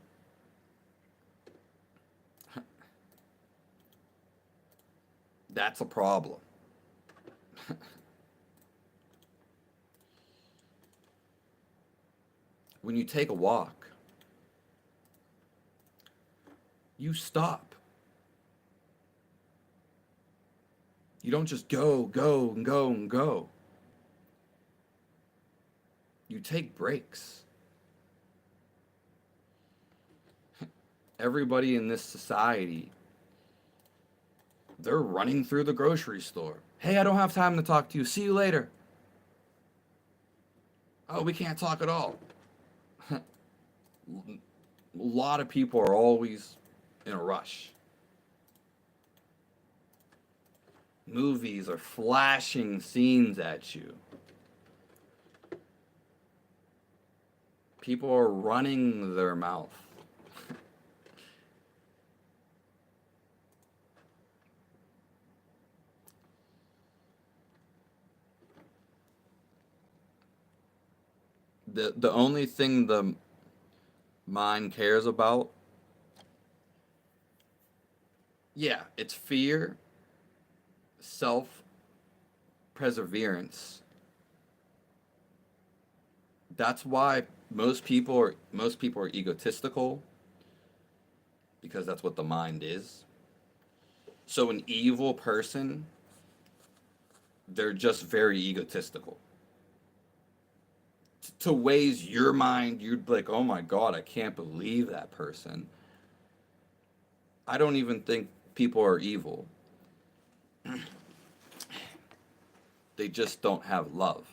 That's a problem. When you take a walk, you stop. You don't just go, and go, and go. You take breaks. Everybody in this society, they're running through the grocery store. Hey, I don't have time to talk to you. See you later. Oh, we can't talk at all. A lot of people are always in a rush. Movies are flashing scenes at you. People are running their mouth. The only thing the mind cares about, yeah, it's fear, self perseverance. That's why most people are egotistical, because that's what the mind is. So an evil person, they're just very egotistical. To ways your mind, you'd be like, oh my God, I can't believe that person. I don't even think people are evil. They just don't have love.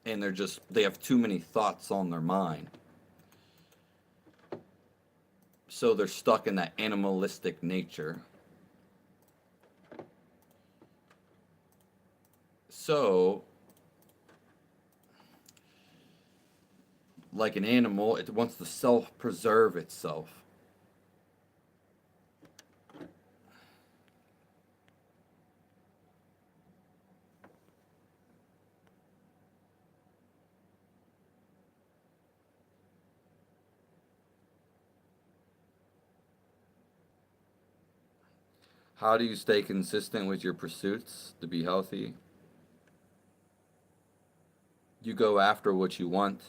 And they have too many thoughts on their mind. So they're stuck in that animalistic nature. So, like an animal, it wants to self-preserve itself. How do you stay consistent with your pursuits to be healthy? You go after what you want.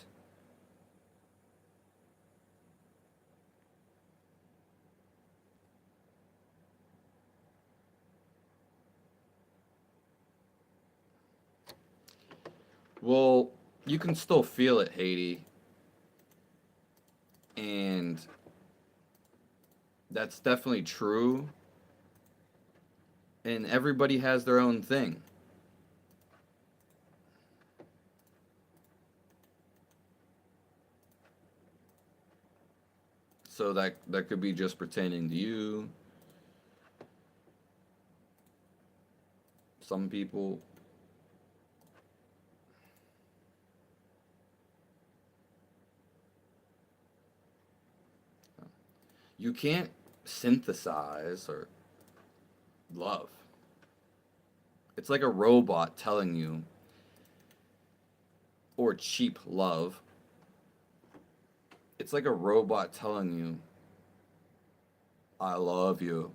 Well, you can still feel it, Haiti. And that's definitely true. And everybody has their own thing. So that could be just pertaining to you. Some people. You can't synthesize or love. It's like a robot telling you, or cheap love. It's like a robot telling you, I love you.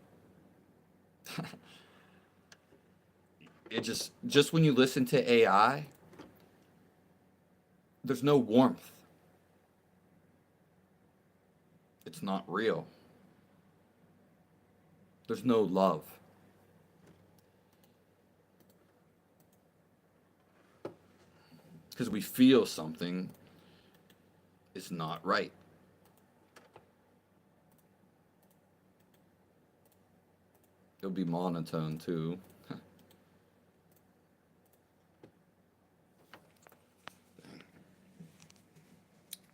It just when you listen to AI, there's no warmth. It's not real. There's no love. Because we feel something is not right. It'll be monotone too.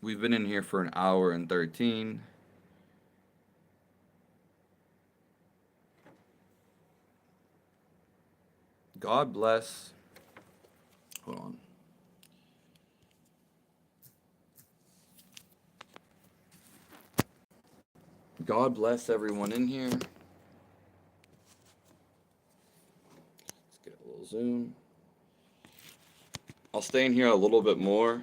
We've been in here for an hour and 13. God bless. Hold on. God bless everyone in here. Let's get a little zoom. I'll stay in here a little bit more.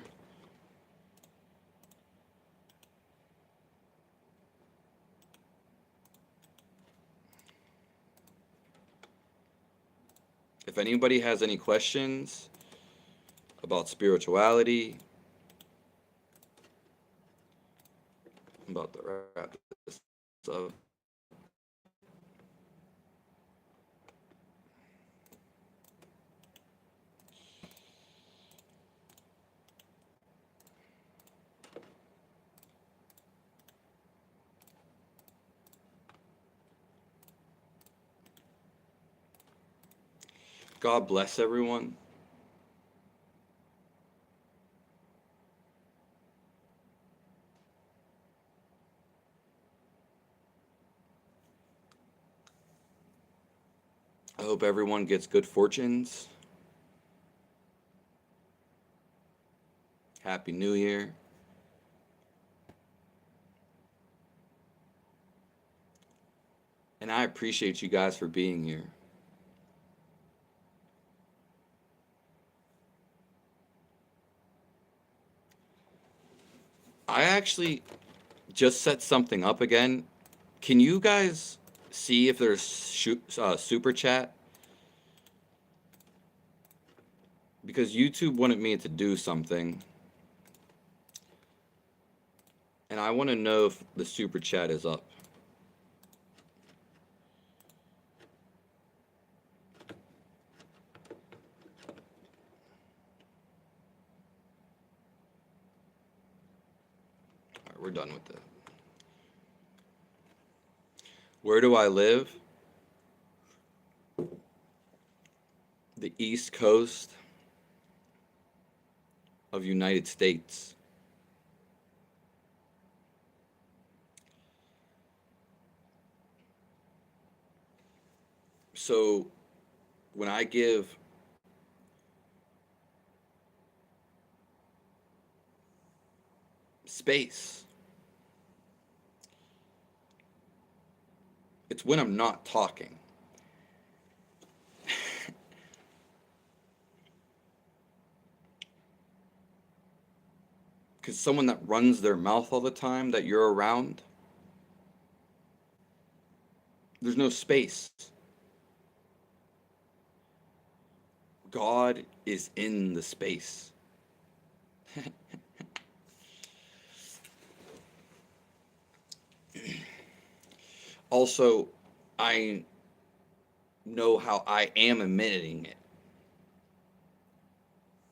If anybody has any questions about spirituality, I'm about to wrap this up. God bless everyone. I hope everyone gets good fortunes. Happy New Year. And I appreciate you guys for being here. I actually just set something up again. Can you guys see if there's super chat? Because YouTube wanted me to do something. And I want to know if the super chat is up. All right, we're done with that. Where do I live? East Coast of United States. So when I give space, it's when I'm not talking. Because someone that runs their mouth all the time that you're around, there's no space. God is in the space. Also, I know how I am emitting it,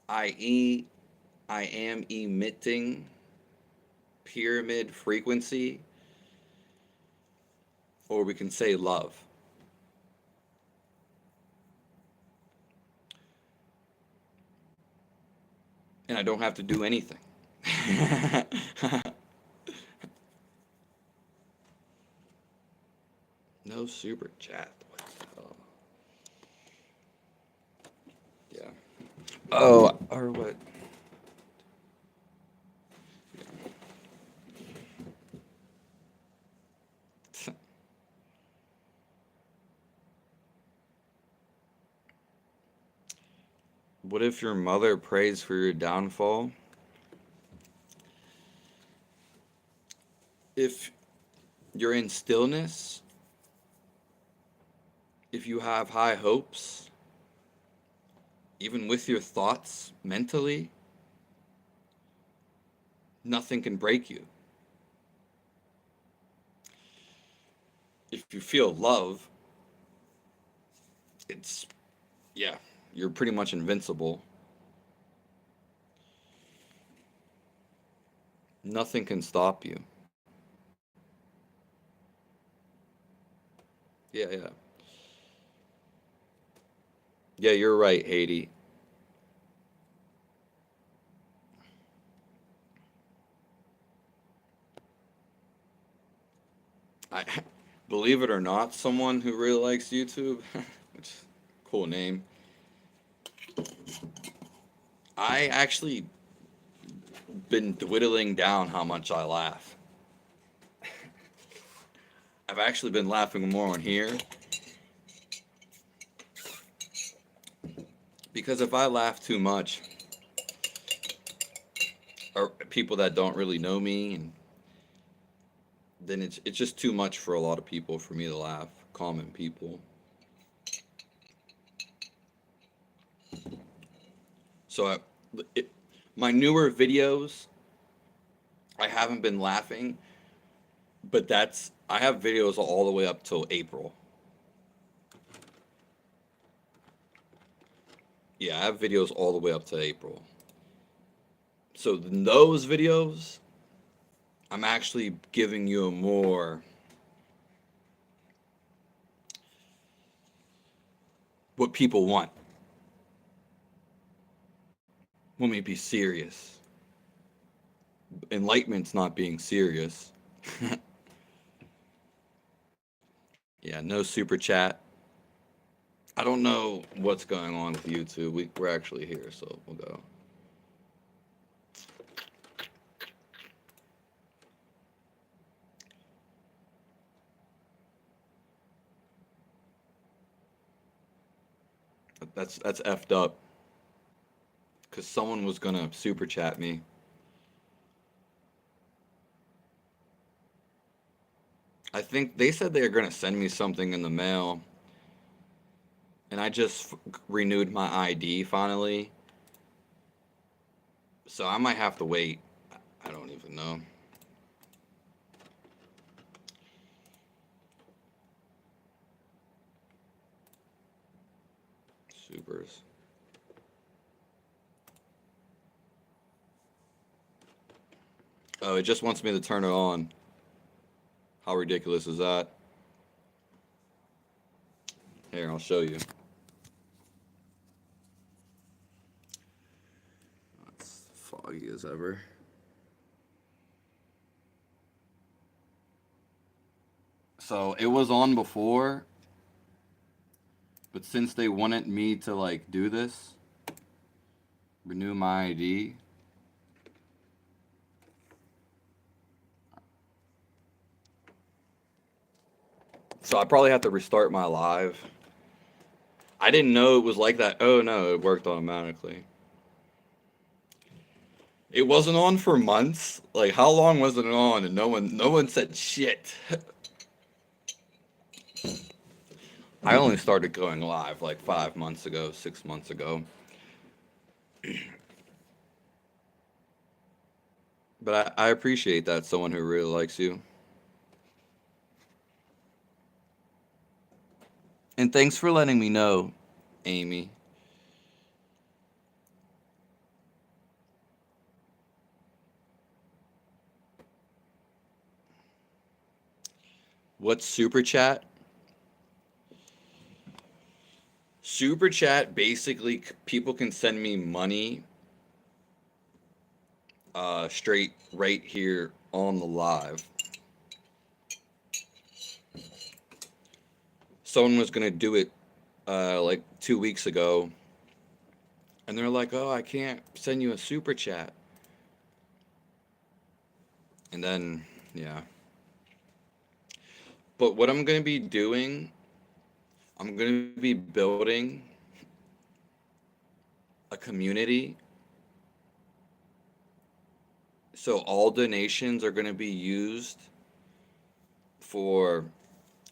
i.e., I am emitting pyramid frequency, or we can say love. And I don't have to do anything. No super chat. What the hell? Yeah. Oh, or what? What if your mother prays for your downfall? If you're in stillness, if you have high hopes, even with your thoughts mentally, nothing can break you. If you feel love, it's, yeah, you're pretty much invincible. Nothing can stop you. Yeah, yeah. Yeah, you're right, Haiti. I believe it or not, someone who really likes YouTube, which is a cool name. I actually been dwindling down how much I laugh. I've actually been laughing more on here because if I laugh too much, or people that don't really know me, and then it's just too much for a lot of people for me to laugh. Common people. So it, my newer videos, I haven't been laughing, but I have videos all the way up till April. Yeah, I have videos all the way up to April. So in those videos, I'm actually giving you a more what people want. Want me to be serious. Enlightenment's not being serious. Yeah, no super chat. I don't know what's going on with YouTube. We're actually here, so we'll go. That's effed up. Because someone was gonna super chat me. I think they said they were gonna send me something in the mail. And I just renewed my ID finally. So I might have to wait. I don't even know. Supers. Oh, it just wants me to turn it on. How ridiculous is that? Here, I'll show you. laggy as ever. So it was on before, but since they wanted me to like do this, renew my ID. So I probably have to restart my live. I didn't know it was like that. Oh no, it worked automatically. It wasn't on for months. Like how long was it on? And no one said shit. I only started going live like 5 months ago, 6 months ago. But I appreciate that someone who really likes you. And thanks for letting me know, Amy. What's super chat? Super chat basically people can send me money straight right here on the live. Someone was gonna do it like 2 weeks ago, and they're like, "Oh, I can't send you a super chat." And then, yeah. But what I'm gonna be doing, I'm gonna be building a community. So all donations are gonna be used for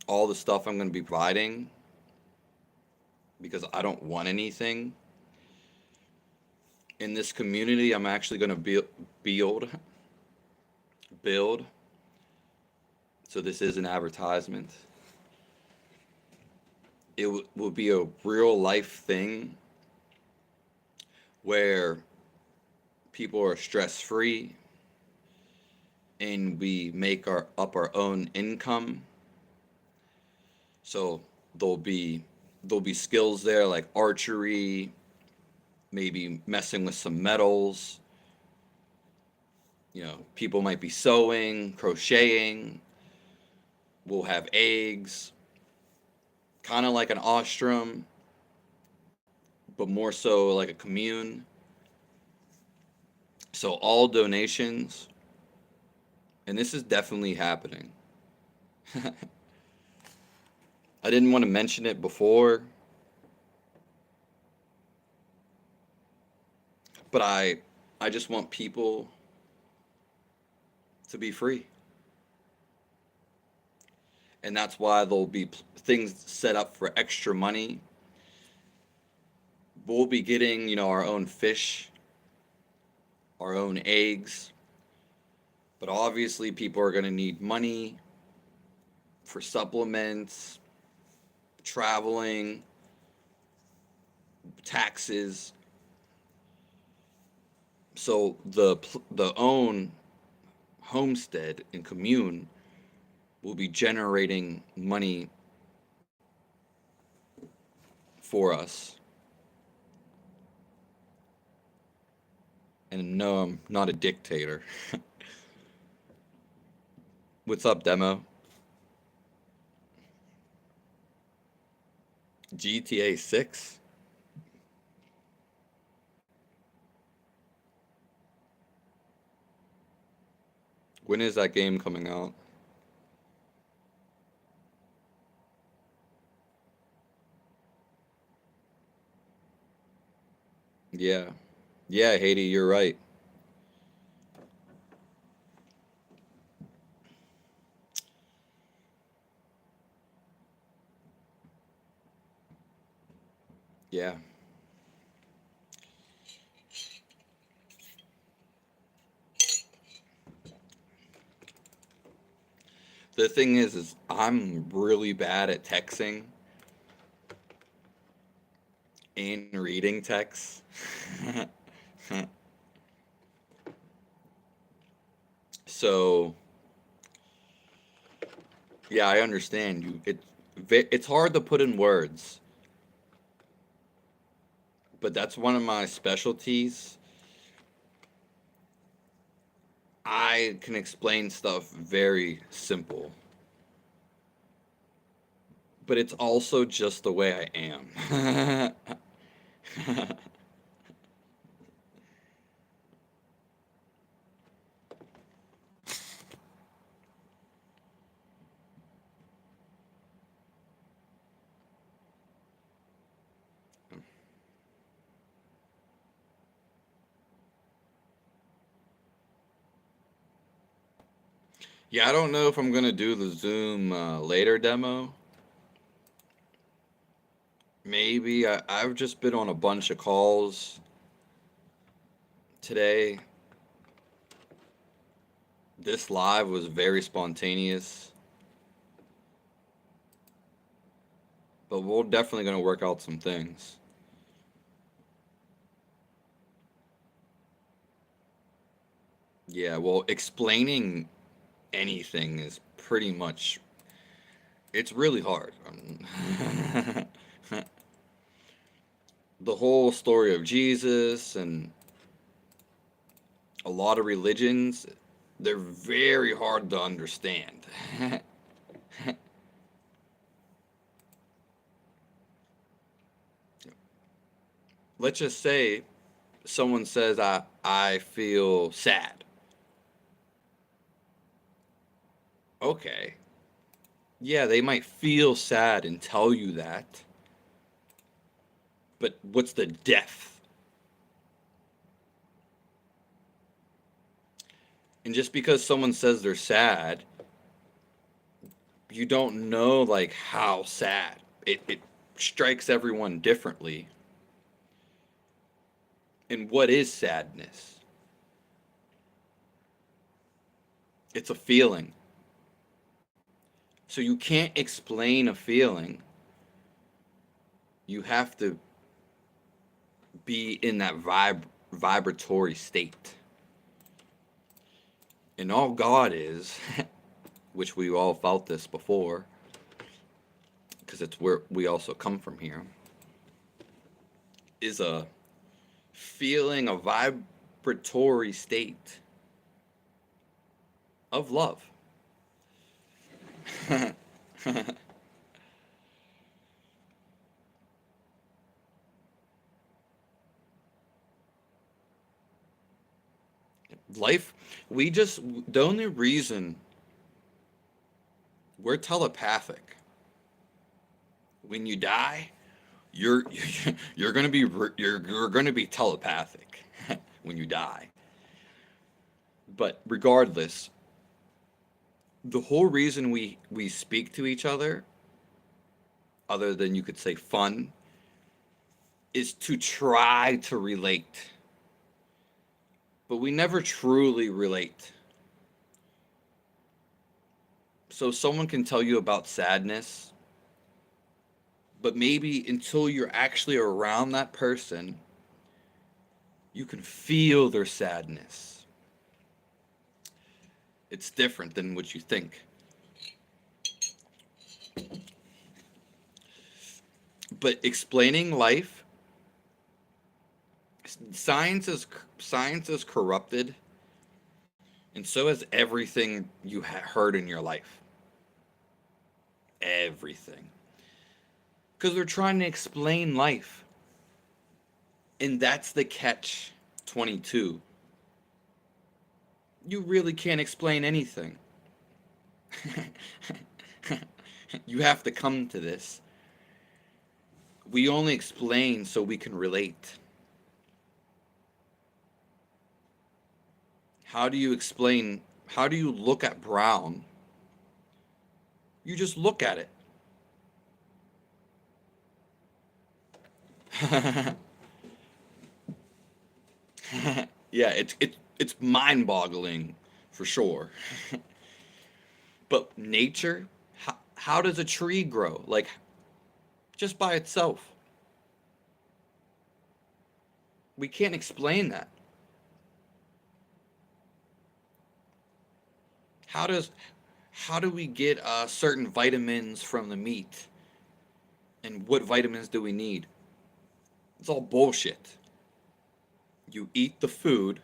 all the stuff I'm gonna be providing because I don't want anything. In this community, I'm actually gonna build. So this is an advertisement. It will be a real life thing where people are stress free and we make our own income. So there'll be there'll be skills there like archery, maybe messing with some metals. People might be sewing, crocheting. We'll have eggs, kind of like an ostrom, but more so like a commune. So all donations, and this is definitely happening. I didn't want to mention it before, but I just want people to be free. And that's why there'll be things set up for extra money. We'll be getting, our own fish, our own eggs. But obviously people are going to need money for supplements, traveling, taxes. So the own homestead and commune will be generating money for us. And no, I'm not a dictator. What's up, Demo? GTA 6? When is that game coming out? Yeah. Yeah, Haiti, you're right. Yeah. The thing is I'm really bad at texting and reading texts. So, yeah, I understand you. It's hard to put in words, but that's one of my specialties. I can explain stuff very simple, but it's also just the way I am. Yeah, I don't know if I'm gonna do the Zoom later demo. Maybe I've just been on a bunch of calls today. This live was very spontaneous, but we're definitely gonna work out some things. Yeah, well, explaining anything is pretty much, it's really hard. The whole story of Jesus and a lot of religions, they're very hard to understand. Let's just say someone says, I feel sad. Okay. Yeah, they might feel sad and tell you that, but what's the depth? And just because someone says they're sad, you don't know like how sad. It strikes everyone differently. And what is sadness? It's a feeling. So you can't explain a feeling. You have to be in that vibratory state. And all God is, which we all felt this before, because it's where we also come from here, is a feeling, a vibratory state of love. Life, the only reason we're telepathic, when you die, you're you're gonna be you're gonna be telepathic when you die. But regardless, the whole reason we speak to each other than you could say fun, is to try to relate. But we never truly relate. So someone can tell you about sadness, but maybe until you're actually around that person, you can feel their sadness. It's different than what you think. But explaining life, science is corrupted, and so is everything you heard in your life. Everything. Because they're trying to explain life. And that's the catch 22. You really can't explain anything. You have to come to this. We only explain so we can relate. How do you explain? How do you look at brown? You just look at it. Yeah, it's mind-boggling for sure. But nature, how does a tree grow? Like, just by itself. We can't explain that. How does how do we get certain vitamins from the meat? And what vitamins do we need? It's all bullshit. You eat the food,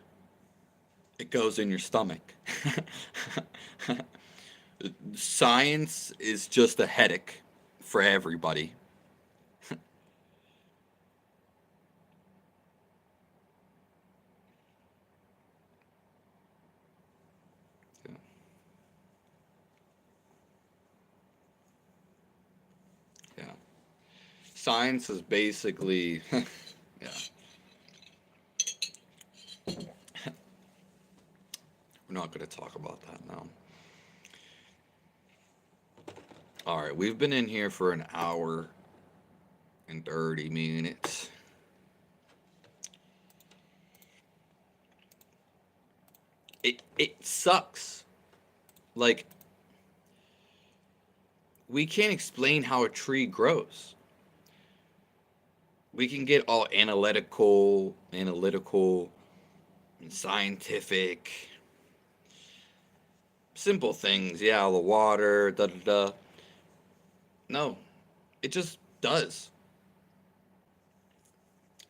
It goes in your stomach. Science is just a headache for everybody. Yeah. Yeah. Science is basically, yeah, we're not going to talk about that now. All right, we've been in here for an hour and 30 minutes. It sucks. Like, we can't explain how a tree grows. We can get all analytical, and scientific, simple things. Yeah, the water, da da da. No, it just does.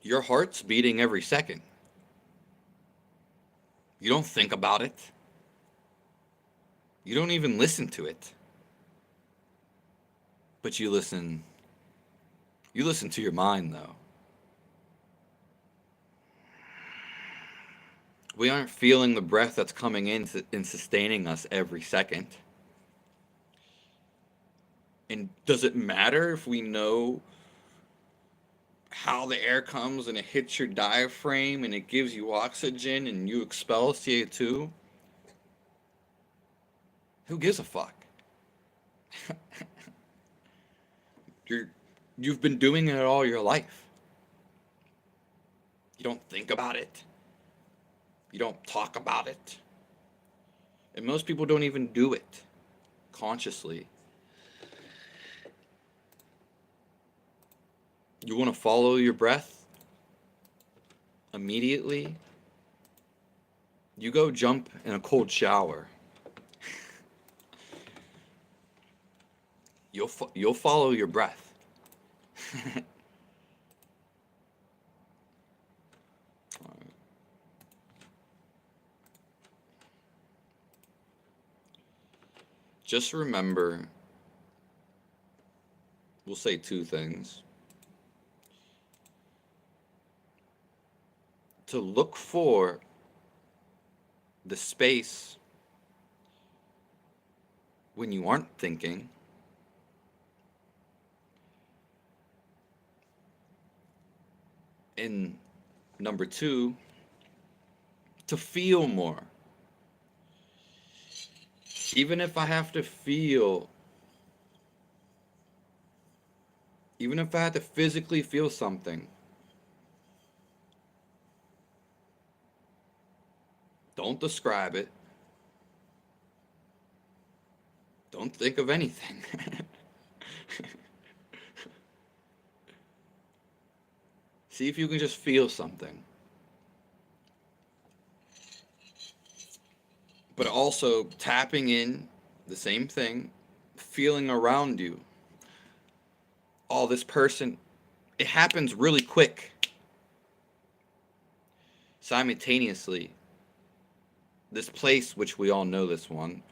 Your heart's beating every second. You don't think about it. You don't even listen to it. But you listen. You listen to your mind, though. We aren't feeling the breath that's coming in and sustaining us every second. And does it matter if we know how the air comes and it hits your diaphragm and it gives you oxygen and you expel CO2? Who gives a fuck? You're you've been doing it all your life. You don't think about it. You don't talk about it. And most people don't even do it consciously. You want to follow your breath immediately? You go jump in a cold shower. You'll follow your breath. Just remember, we'll say two things. To look for the space when you aren't thinking. And number two, to feel more. Even if I have to feel, even if I have to physically feel something, don't describe it. Don't think of anything. See if you can just feel something. But also tapping in, the same thing, feeling around you. Oh, this person, it happens really quick. Simultaneously, this place, which we all know this one,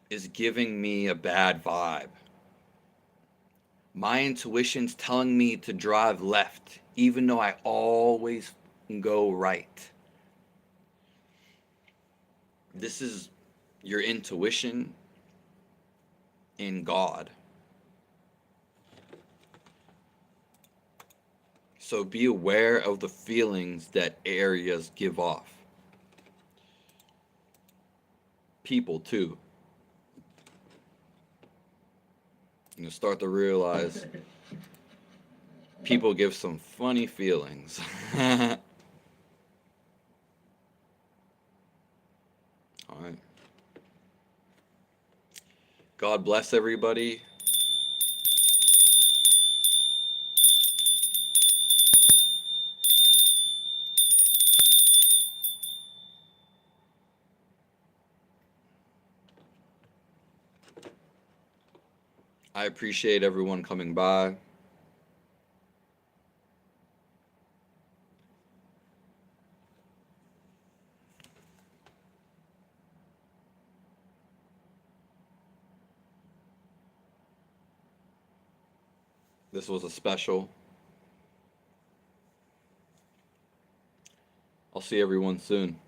is giving me a bad vibe. My intuition's telling me to drive left, even though I always go right. This is your intuition in God. So be aware of the feelings that areas give off. People, too. You start to realize people give some funny feelings. All right. God bless everybody. I appreciate everyone coming by. This was a special. I'll see everyone soon.